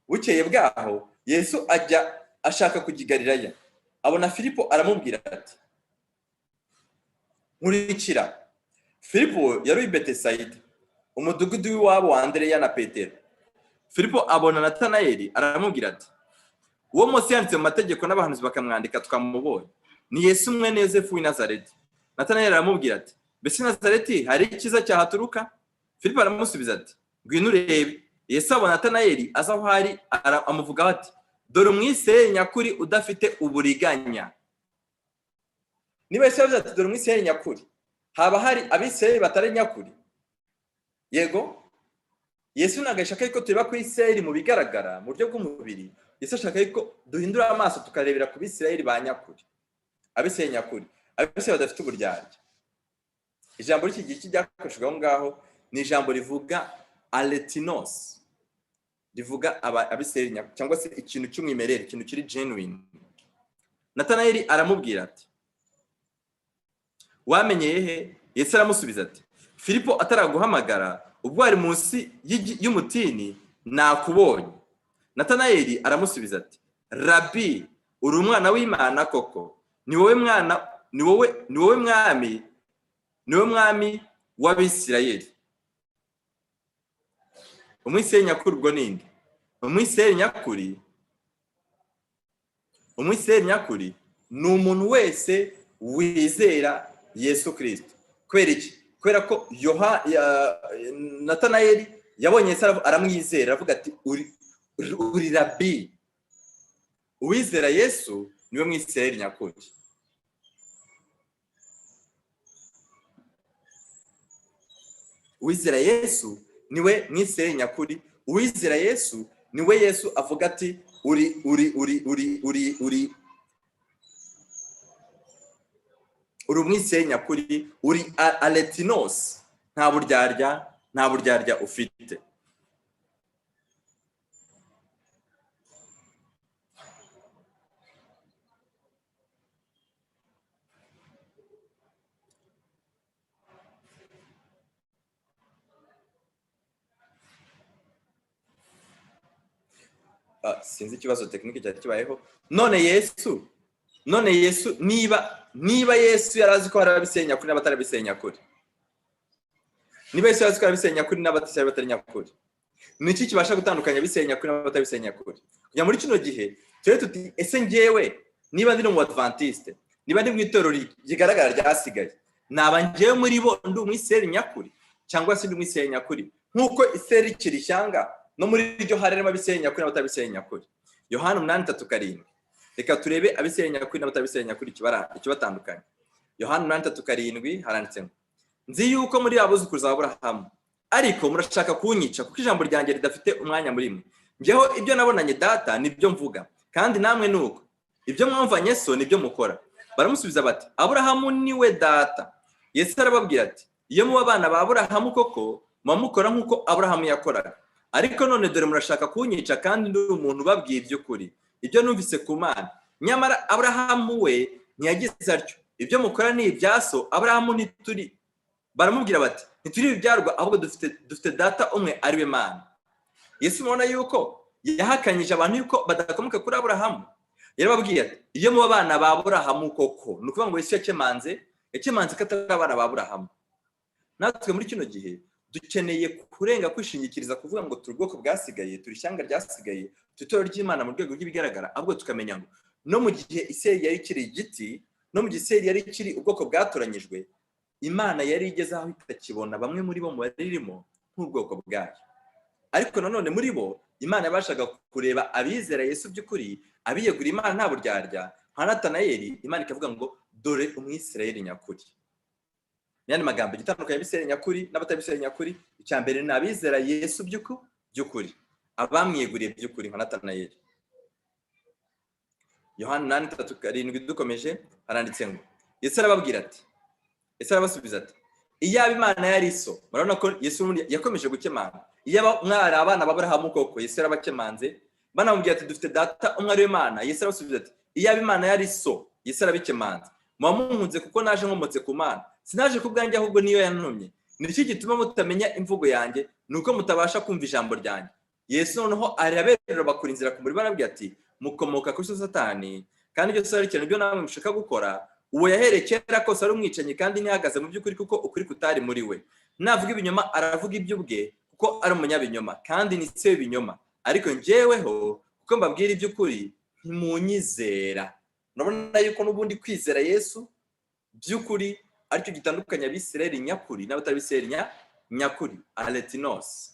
bukeye bwaho Yesu ajya ashaka kujya Galilaya, abona Filipo aramubwira ati, nkurikira. Filipo yari i Betesayida, umudugudu w'iwabo wa Andereya na Petero. Filipo abona Natanayeli aramubwira ati, uwo Mose yanditse mu mategeko n'abahanuzi bakamwandika twamubonye, ni Yesu mwene Yosefu w'i Nazareti. Natanayeli aramubwira ati, mbese Nazareti hari icyiza cyahaturuka? Filipo aramusubiza ati, ngwino urebe. Yesu abona Natanayeli aza aho hari, amuvugaho ati, dore umwisirayeli nyakuri udafite uburiganya. Niba Yesu yavuze ati dore umwisirayeli nyakuri, haba hari Abisirayeli batari nyakuri? Yego. Yesu ntabwo ashaka ko tureba ku Isirayeli mu bigaragara mu buryo bw'umubiri. Yesu ashaka ko duhindura amaso tukarebera ku Bisirayeli ba nyakuri, Abisirayeli nyakuri, Abisirayeli badafite uburyarya. Ijambo ry'iki gihe cyakoreshejwe aho ngaho ni ijambo rivuga aletinos, rivuga Abisirayeli nyakuri, cyangwa se ikintu cy'umwimerere, ikintu kiri genuine. Natanayeli aramubwira ati, wamenyeye he? Yesu aramusubiza ati, Filipo ataraguhamagara ubwo ari munsi y'umutini nakubonye. Natanayeli aramusubiza ati, Rabi, uri umwana w'Imana koko, ni wowe mwami w'Abisirayeli. Umwisirayeli nyakuri ubwo ninde? Umwisirayeli nyakuri ni umuntu wese wizera Yesu Kristo. Kubera iki? Kubera ko Natanayeli yabonye Yesu aramwizera, aravuga ati uri Rabi. Uwizera Yesu niwe mwisirayeli nyakuri. Uwizera Yesu niwe mwisirayeli nyakuri. Uwizera Yesu niwe Yesu avuga ati uri umwisirayeli nyakuri, uri aletinos, nta buryarya ufite. sinzi ikibazo tekinike cyari kibayeho. None Yesu niba Yesu yarazi ko hari abisenya kuri n'abatarabisenya kuri, niba Yesu yarazi ko abisenya kuri n'abatari kuri, ni iki kibasha gutandukanya abisenya kuri n'abatabisenya kuri? Kugira muri kino gihe turi tuti ese njyewe niba ndi mu Adventiste, niba ndi mu itorero rigaragara ryasigaye, naba njyewe muri bo ndi umwiseri nyakuri cyangwa se ndi umwiseri nyakuri? Nkuko iseri kirishyanga no muri iryo harimo abisenya kuri n'abatabisenya kuri. Yohana 8:37. Reka turebe abisenya kuri n'abatabisenya kuri ikibatandukanye. Yohana 8:37 haranditse ngo, nzi yuko muri abuzukuruza Aburahamu, ariko murashaka kunyica kuko ijambo ryanjye ridafite umwanya muri mwe. Njyeho ibyo nabonanye data nibyo mvuga, kandi namwe nuko ibyo mwumvanye so nibyo mukora. Baramusubiza bati, Aburahamu niwe data. Yesu arababwira ati, iyo muba abana ba Aburahamu koko mukora nk'uko Aburahamu yakoraga. Ariko none dore murashaka kunyica kandi ndi umuntu ubabwiye iby'ukuri, ibyo numvise ku Mana. Nyamara Aburahamu we ntiyagize atyo. Ibyo mukora ni ibya so, Aburahamu ntituri. Baramubwira bati, ntituri ibyarwa, ahubwo dufite data umwe ari we Mana. Yesu mubona yuko yahakanyije abantu yuko badakomoka kuri Aburahamu. Yarababwiye ati, iyo muba abana ba Aburahamu koko, ni ukuvuga ngo Yesu yakemanze ko atari abana ba Aburahamu. Natwe muri kino gihe dukeneye kurenga kwishingikiriza kuvuga ngo turi ubwoko bwasigaye, turi ishyanga ryasigaye, tutorero ry'Imana mu rwego rw'ibigaragara, ahubwo tukamenya ngo no mu gihe Isirayeli yari ikiri igiti, no mu gihe Isirayeli yari ikiri ubwoko bwatoranyijwe, Imana yari igeze aho itakibona bamwe muri bo mu baririmo nk'ubwoko bwayo. Ariko nanone muri bo Imana yabashaga kureba abizera Yesu by'ukuri, abiyegura Imana nta buryarya, nka Natanayeli. Imana ikavuga ngo dore umwisirayeli nyakuri. N'andi magambo gitandukanye abisirayeli nyakuri n'abatabisirayeli nyakuri, icya mbere ni abizera Yesu by'ukuri, abamwiyeguriye by'ukuri nka Natanayeli. Yohana 8:37 dukomeje haranditse ngo, Yesu arababwira ati, Yesu arabasubiza ati, iyaba Imana yari so. Murabona ko Yesu yakomeje gukemanga. Iyaba mwari abana b'Aburahamu koko, Yesu yarabakemanze. Banamubwira ati, dufite data umwe ari we Mana. Yesu arabasubiza ati, iyaba Imana yari so. Yesu arabikemanze. Mumunkunze kuko naje nkomotse ku Mana, sinaje ku bwanjye ahubwo niyo yantumye. Ni iki gituma mutamenya imvugo yanjye? Nuko mutabasha kumva ijambo ryanjye. Yesu noneho araberera bakura inzira ku murima, arababwira ati, mukomoka kuri Satani, kandi ibyo ari ikintu byo namwe mushaka gukora. Uwo yahereye kera kose ari umwicanyi kandi ntihagaze mu by'ukuri kuko ukuri kutari muri we. Navuga ibinyoma aravuga iby'ubwe kuko ari umunyabinyoma kandi ni se w'ibinyoma. Ariko njyeweho kuko mbabwira iby'ukuri ntimunyizera. Urabona yuko n'ubundi kwizera Yesu by'ukuri aricyo gitandukanya abisirayeli nyakuri n'abatabisirayeli nyakuri, aletinos.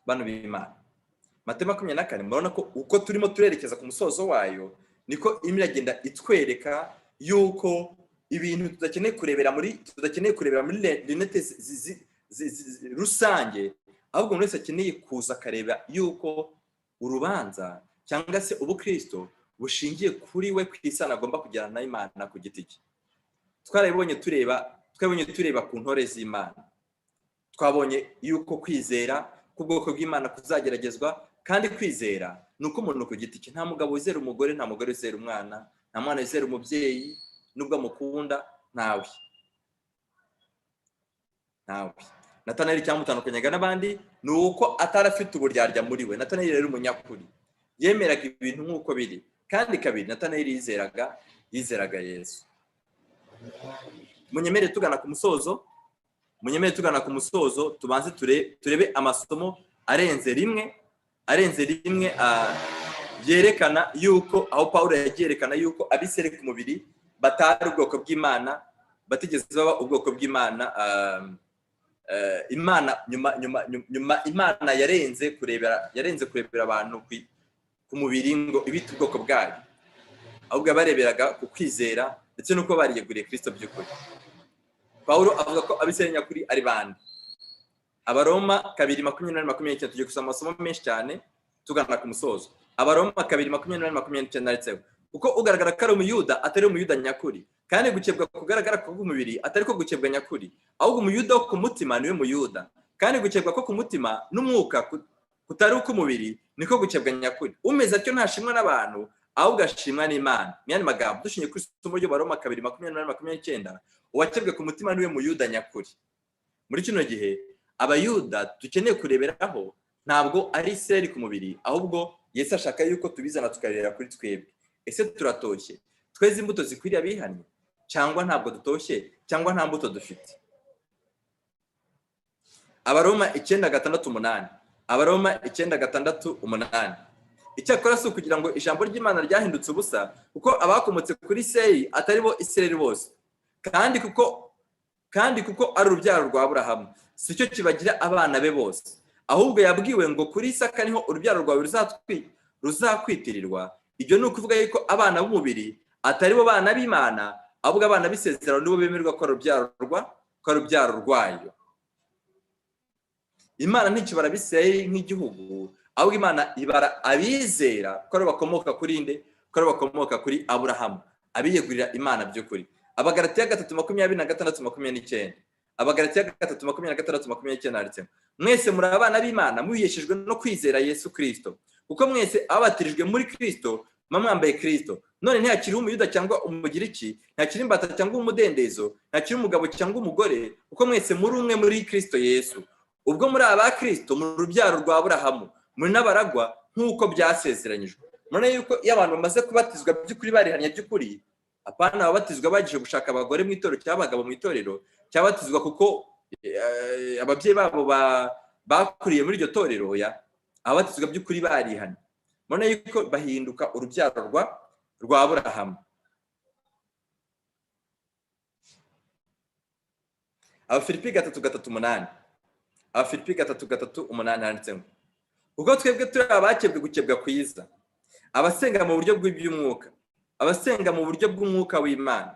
Bano b'Imana, Matema 24, murabona ko uko turimo turerekeza ku musozo wayo, niko iragenda itwereka yuko ibintu tudakeneye kurebera muri lunette rusange, ahubwo umuntu wese akeneye kuza akareba yuko urubanza cyangwa se ubukristo bushingiye kuri we kwisana agomba kujyana na Imana ku giti cye. Twabonye tureba ku ntore z'Imana. Twabonye yuko kwizera k'ubwoko bw'Imana kuzageragezwa, kandi kwizera nuko umuntu ku giti cye, nta mugabo wizera umugore, nta mugore wizera umwana, nta mwana wizera umubyeyi nubwo amukunda, ntawe. Natanayeli cyamutandukanyaga n'abandi ni uko atarafite uburyarya muri we. Natanayeli rero umunyakuri, yemeraga ibintu nk'uko biri. Kandi kabiri, Natanayeli yizeraga Yesu. Munyemere tugana ku musozo, tubanze turebe amasomo arenze rimwe yerekana yuko aho Pawulo yagerekana yuko abisirayeli ku mubiri batari ubwoko bw'Imana, batigeze baba ubwoko bw'Imana. Imana nyuma Imana yarenze kurebera abantu ku mubiri ngo ibite ubwoko bwayo, ahubwo bareberaga ku kwizera ndetse nuko bariyeguriye Kristo by'ukuri. Pawulo avuga ko abisirayeli nyakuri ari bande. Abaroma 2:20-21 tugiye gusoma amasomo menshi cyane tugana ku musozo. Abaroma 2:20-21 ndetse kuko ugaragara ko ari umuyuda atari umuyuda nyakuri, kandi gukebwa kugaragara ko umubiri atari ko gukebwa nyakuri, ahubwo umuyuda wo ku mutima niwe muyuda, kandi gukebwa ko ku mutima n'umwuka kutari uko umubiri niko gukebwa nyakuri. Umeze atyo ntashimwa n'abantu, ahubwo ashimwa n'Imana. Myani magambo dushingiye kuri isomo ry'Abaroma 2:20-21, uwakebwe ku mutima niwe muyuda nyakuri. Muri kino gihe abayuda dukeneye kureberaho ntabwo ari Isirayeli ku mubiri, ahubwo Yesu ashaka yuko tubizana tukarera kuri twebwe. Ese turatoshye tweze imbuto zikwiriye abihannye, cyangwa ntabwo dutoshye, cyangwa nta mbuto dufite? Abaroma 9:6-8. Abaroma 9:6-8. Icyakora si ukugira ngo ijambo ry'Imana ryahindutse ubusa, kuko abakomotse kuri Isirayeli atari bo Isirayeli bose, kandi kuko ari urubyaro rwa Aburahamu si cyo kibagira abana be bose, ahubwo yabwiwe ngo kuri Isaka niho urubyaro rwawe ruzakwitirirwa. Ibyo ni ukuvuga yuko abana b'umubiri atari bo bana b'Imana, ahubwo abana b'isezerano nibo bemerwa ko ari urubyaro rwayo. Imana ntikibara Abisirayeli nk'igihugu, ahubwo Imana ibara abizera ko bakomoka kuri nde? Ko bakomoka kuri Aburahamu, abiyegurira Imana by'ukuri. Abagalatiya 3:26-29. Abagalatiya 3:26-29 handitse: mwese muri abana b'Imana mubiyeshejwe no kwizera Yesu Kristo, kuko mwese abatirijwe muri Kristo mwambaye Kristo. None ntihakiri umuyuda cyangwa umugiriki, ntihakiri imbata cyangwa umudendezo, ntihakiri umugabo cyangwa umugore, kuko mwese muri umwe muri Kristo Yesu. Ubwo muri aba Kristo mu rubyaro rwa Aburahamu, muri n'abaragwa nk'uko byasezeranyijwe. Murabona yuko iyo abantu bamaze kubatizwa by'ukuri barihanye by'ukuri, apana ababatizwa bagije gushaka abagore mu itorero cyangwa abagabo mu itorero, cyabatizwa kuko ababyeyi babo bakuriye muri iryo torero, ababatizwa by'ukuri barihanye. Murabona yuko bahinduka urubyaro rwa Aburahamu. Abafilipi 3:3-8. Abafilipi 3:3-8 handitse ngo: ubwo twebwe turi abakebwe gukebwa kwiza, abasenga mu buryo bw'iby'umwuka, abasenga mu buryo bw'umwuka w'Imana,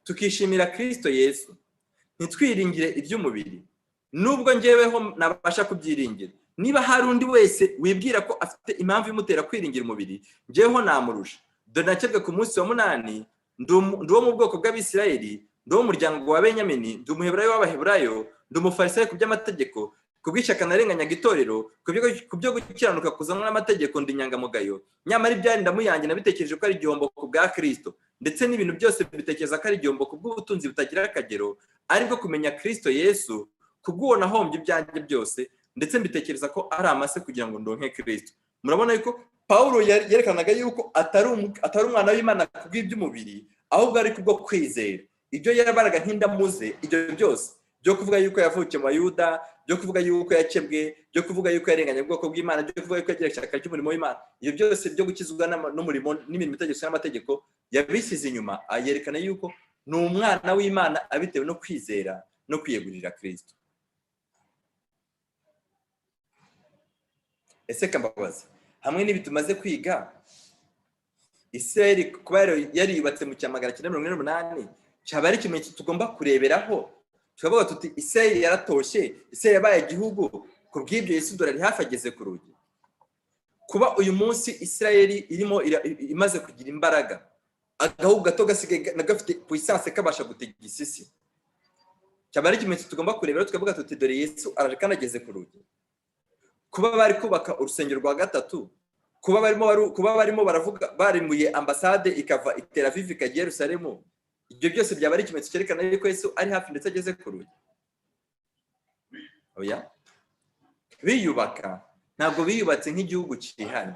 tukishimira Kristo Yesu, ntitwiringire iby'umubiri, nubwo njyeweho nabasha kubyiringira. Niba hari undi wese wibwira ko afite impamvu imutera kwiringira umubiri, njyeweho namurusha. Dore nakebwe ku munsi wa 8, ndi uwo mu bwoko bw'Abisirayeli, ndi uwo muryango wa Benyamini, ndi umuheburayo w'Abaheburayo, ndi umufarisayo ku by'amategeko, ku bw'ishyaka narenganyaga itorero, ku byo gukiranuka kuzanwa n'amategeko ndi inyangamugayo. Nyamara ibyari indamu yanjye nabitekereje ko ari igihombo ku bwa Kristo, ndetse n'ibintu byose bitekereza ko ari igihombo ku bw'ubutunzi butagira akagero, aribwo kumenya Kristo Yesu, kubw'uwo nahombye ibyanjye byose, ndetse mbitekereza ko ari amase kugira ngo ndonke Kristo. Murabona yuko Pawulo yerekanaga yuko atari umwana w'Imana kubw'iby'umubiri, ahubwo ari kubwo kwizera. Ibyo yarabaraga nk'indamuze, ibyo byose byo kuvuga yuko yavukiye mu Bayuda, byo kuvuga yuko yakebwe, byo kuvuga yuko yarenganye ubwoko bw'Imana, byo kuvuga yuko yagira ishyaka ry'umurimo w'Imana, ibyo byose byo gukizwa n'umurimo n'imirimo itegeko y'amategeko yabisize inyuma, yerekana yuko ni umwana w'Imana abitewe no kwizera no kwiyegurira Kristo. Ese kambabaza, hamwe n'ibi tumaze kwiga, Isirayeli kuba yariyubatse mu 948 cyaba ari ikimenyetso tugomba kureberaho, tukavuga tuti Isirayeli yaratoshye, Isirayeli yabaye igihugu, ku bw'ibyo Yesu dorari hafi ageze ku rugi. Kuba uyu munsi Isirayeli imaze kugira imbaraga, agahugu gato gasigaye nagafite puissance kabasha gutegeka isi, cyaba ari ikimenyetso tugomba kureberaho, tukavuga tuti dore Yesu araje kandi ageze ku rugi. Kuba bari kubaka urusengero rwa gatatu, kuba barimo baravuga barimuye ambasade ikava i Tel Aviv ikajya Yerusalemu, ibyo byose byaba ari ikimenyetso cyerekana yuko Yesu ari hafi ndetse ageze ku rugi. Oya, biyubaka ntabwo biyubatse nk'igihugu cyihanye.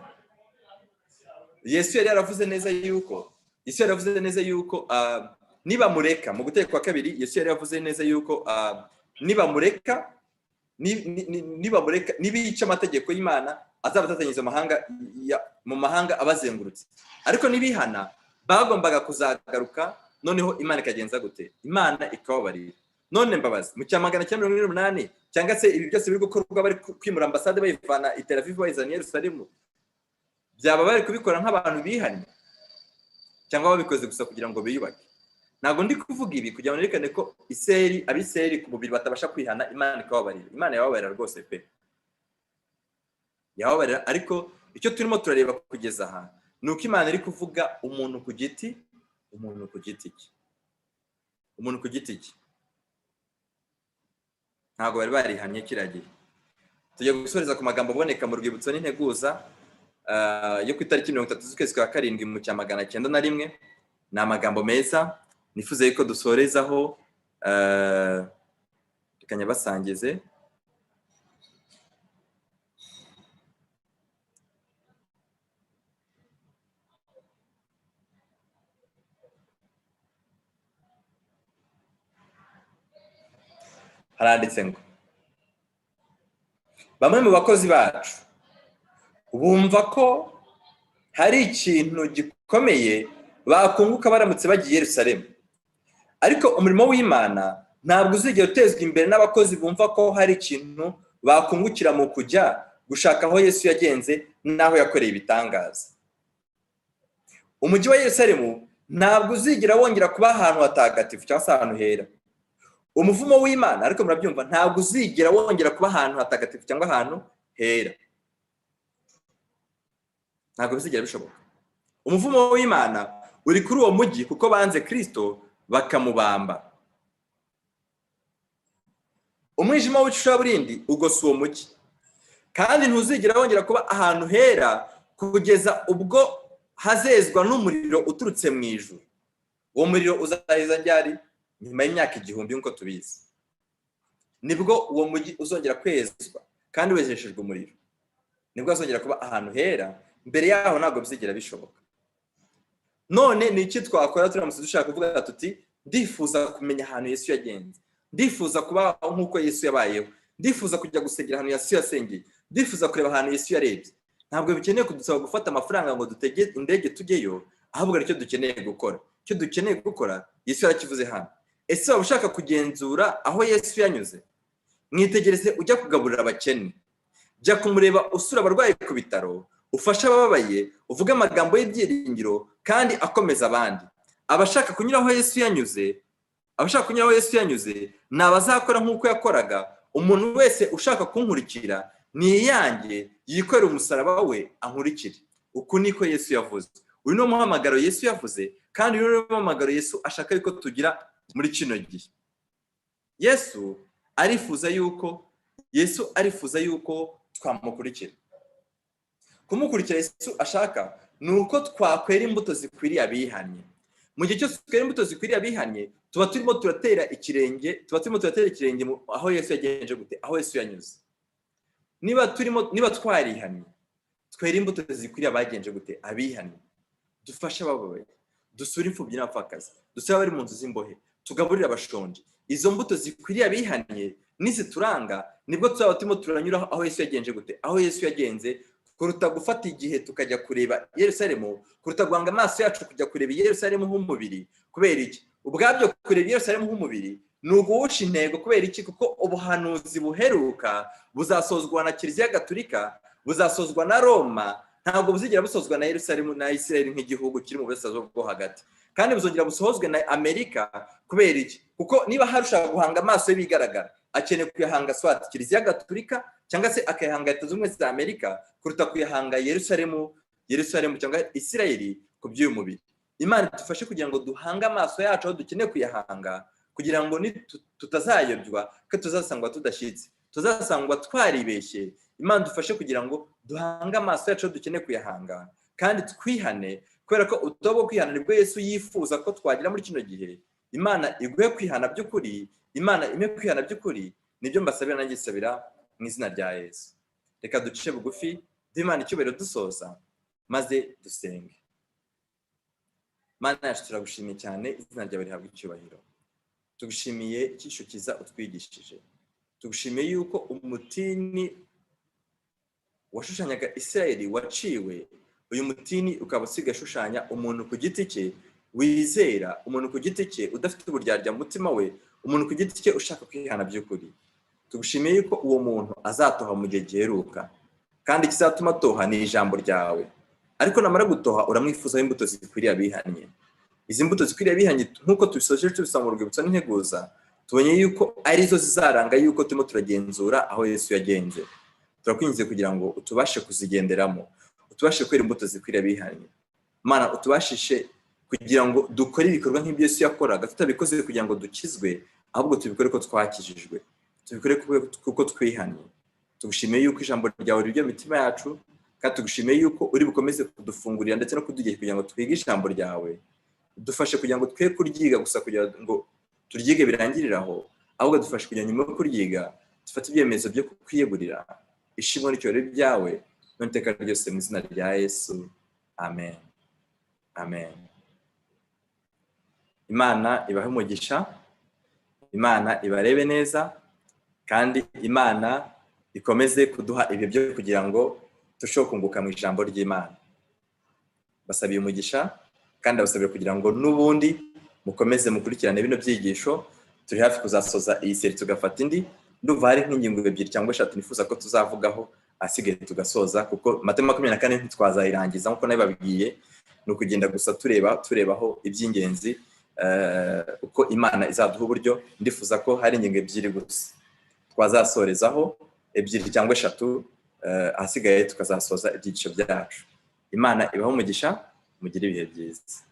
Yesu yari yaravuze neza yuko niba mureka mu Gutegeka kwa 2, Yesu yari yavuze neza yuko niba mureka nibica amategeko y'Imana azabatatanyiriza mu mahanga abazengurutse, ariko nibihana bagombaga kuzagaruka, noneho Imana ikagenza gute? Imana ikababarira. None mbabazi mu 948 cyangwa se ibi byose biri gukorwa bari kwimura ambasade bayivana i Tel Aviv bayizana Yerusalemu, byaba bari kubikora nk'abantu bihanye cyangwa babikoze gusa kugira ngo biyubake? Ntabwo ndi kuvuga ibi kugira ngo nerekane ko Abisirayeli ku mubiri batabasha kwihana, Imana ikababarira. Imana yababarira rwose pe, yababarira. Ariko icyo turimo turareba kugeza aha ni uko Imana iri kuvuga umuntu ku giti cye. Ntabwo bari barihanye kiragiye. Tugiye gusoreza ku magambo aboneka mu rwibutso n'integuza yo ku itariki 30 z'ukwezi kwa 7 mu 1901. Ni amagambo meza nifuza yuko dusorezaho, reka nyabasangize. haranditse ngo bamwe mu bakozi bacu bumva ko hari ikintu gikomeye bakunguka baramutse bagiye Yerusalemu, ariko umurimo w'Imana ntabwo uzigera utezwa imbere n'abakozi bumva ko hari ikintu bakungukira mu kujya gushaka aho Yesu yagenze n'aho yakoreye ibitangaza. Umujyi wa Yerusalemu ntabwo uzigera wongera kuba ahantu hatagatifu cyangwa se ahantu hera. Umuvumo w'Imana, ariko murabyumva, ntabwo uzigera wongera kuba ahantu hatagatifu cyangwa ahantu hera. Ntabwo bizigera bishoboka. Umuvumo w'Imana uri kuri uwo mujyi kuko banze Kristo bakamubamba. Umwijima w'icuraburindi ugose uwo mujyi, kandi ntuzigera wongera kuba ahantu hera kugeza ubwo hazezwa n'umuriro uturutse mu ijuru. Uwo muriro uzaheza ryari? Nyuma y'imyaka 1000 nk'uko tubizi. Nibwo uwo mujyi uzongera kwezwa kandi wezeshejwe umuriro. Nibwo azongera kuba ahantu hera. Mbere yaho ntabwo bizigera bishoboka. None ni iki twakora turamutse dushaka kuvuga tuti ndifuza kumenya ahantu Yesu yagenze, ndifuza kuba nk'uko Yesu yabayeho, ndifuza kujya gusengera ahantu Yesu yasengeye, ndifuza kureba ahantu Yesu yarebye? Ntabwo bikeneye kudusaba gufata amafaranga ngo dutege indege tujyeyo, ahubwo aricyo dukeneye gukora. Icyo dukeneye gukora Yesu yarakivuze hano. Ese waba ushaka kugenzura aho Yesu yanyuze? Mwitegereze ujya kugaburira abakene, jya kumureba usura abarwayi ku bitaro, ufasha abababaye, uvuga amagambo y'ibyiringiro kandi akomeza abandi. Abashaka kunyura aho Yesu yanyuze, ni abazakora nk'uko yakoraga. Umuntu wese ushaka kunkurikira niyange yikorera umusaraba we ankurikire. Uku niko Yesu yavuze. Uyu ni umuhamagaro Yesu yavuze, kandi uyu ni umuhamagaro Yesu ashaka yuko tugira muri kino gihe. Yesu arifuza yuko twamukurikira. Kumukurikira Yesu ashaka ni uko twakwera imbuto zikwiriye abihanye. Mu gihe cyose twera imbuto zikwiriye abihanye, tuba turimo turatera ikirenge aho Yesu yagenje gute, aho Yesu yanyuze. Niba twarihanye, twera imbuto zikwiriye abagenje gute, abihanye. Dufasha abababaye, dusura imfubyi n'abapfakazi, dusaba abari mu nzu z'imbohe, tugaburira abashonje. Izo mbuto zikwiriye abihanye nizituranga, nibwo tuzaba turimo turanyura aho Yesu yagenje gute, aho Yesu yagenze, kuruta gufata igihe tukajya kureba Yerusalemu, kuruta guhanga amaso yacu kujya kureba Yerusalemu nk'umubiri. Kubera iki? Ubwabyo kureba Yerusalemu nk'umubiri ni uguhusha intego. Kubera iki? Kuko ubuhanuzi buheruka buzasozwa na Kiliziya Gatolika, buzasozwa na Roma, ntabwo buzigera busozwa na Yerusalemu na Israel nk'igihugu kiri mu burasirazuba bwo hagati, kandi buzongera busohozwe na Amerika. Kubera iki? Kuko niba harushaka guhanga amaso y'ibigaragara, akeneye kuyahanga swati Kiliziya Gatolika cyangwa se akayahanga Leta Zunze Ubumwe za Amerika, kuruta kuyahanga Yerusalemu cyangwa Israeli ku by'uyu mubiri. Imana idufashe kugira ngo duhange amaso yacu aho dukeneye kuyahanga, kugira ngo tutazayobywa ko tuzasangwa tudashyitse, tuzasangwa twaribeshye. Imana idufashe kugira ngo duhange amaso yacu aho dukeneye kuyahanga, kandi twihane, kubera ko utobo kwihana nibwo Yesu yifuza ko twagira muri kino gihe. Imana iguhe kwihana by'ukuri, Imana ime kwihana by'ukuri. Nibyo mbasabira nanjye sabira mu izina rya Yesu. Reka duce bugufi Imana icyubahiro dusoza, maze dusenge. Mana yacu turagushimiye cyane, izina ryawe rihabwa icyubahiro. Tugushimiye icyisho cyiza utwigishije. Tugushimiye yuko umutini washushanyaga Israeli waciwe, uyu mutini ukaba usigaye ushushanya umuntu ku giti cye wizera, umuntu ku giti cye udafite uburyarya mu mutima we, umuntu ku giti cye ushaka kwihana by'ukuri. Tugushimiye yuko uwo muntu azatoha mu gihe giheruka, kandi ikizatuma atoha ni ijambo ryawe. Ariko namara gutoha uramwifuzaho imbuto zikwiriye abihanye. Izi mbuto zikwiriye abihanye nk'uko tubisoje tubisaba mu rwibutso n'integuza, tubonye yuko arizo zizaranga yuko turimo turagenzura aho Yesu yagenze. Turakwinjiza kugira ngo utubashe kuzigenderamo, utubashe kwera imbuto zikwiriye abihanye. Mana, utubashishe kugira ngo dukore ibikorwa nk'ibyo Yesu yakoraga, tutabikoze kugira ngo dukizwe, ahubwo tubikore ko twakijijwe, tubikore kuko twihanye. Tugushimiye yuko ijambo ryawe riri mu mitima yacu, kandi tugushimiye yuko uri bukomeze kudufungurira ndetse no kudugiye kugira ngo twige ijambo ryawe. Dufashe kugira ngo twe kuryiga gusa kugira ngo turyige birangiriraho, ahubwo dufashe kugira nyuma yo kuryiga dufate ibyemezo byo kwiyegurira. Ishimwe n'icyubahiro byawe none iteka ryose mu izina rya Yesu. Amen. Amen. Imana ibahe umugisha, Imana ibarebe neza, kandi Imana ikomeze kuduha ibi byo kugira ngo turusheho kunguka mu ijambo ry'Imana. Basabiye umugisha kandi abasabye kugira ngo n'ubundi mukomeze mukurikirane bino byigisho. Turi hafi kuzasoza iyi seri tugafata indi. Ndumva hari nk'ingingo 2 cyangwa 3 nifuza ko tuzavugaho, asigaye tugasoza, kuko Matayo 24 ntitwazayirangiza nkuko nabibabwiye. Ni ukugenda gusa turebaho iby'ingenzi, uko Imana izaduha uburyo. Ndifuza ko hari ingingo 2 gusa twazasorezaho, 2 cyangwa 3, ahasigaye tukazasoza ibyigisho byacu. Imana ibaho umugisha, mugire ibihe byiza.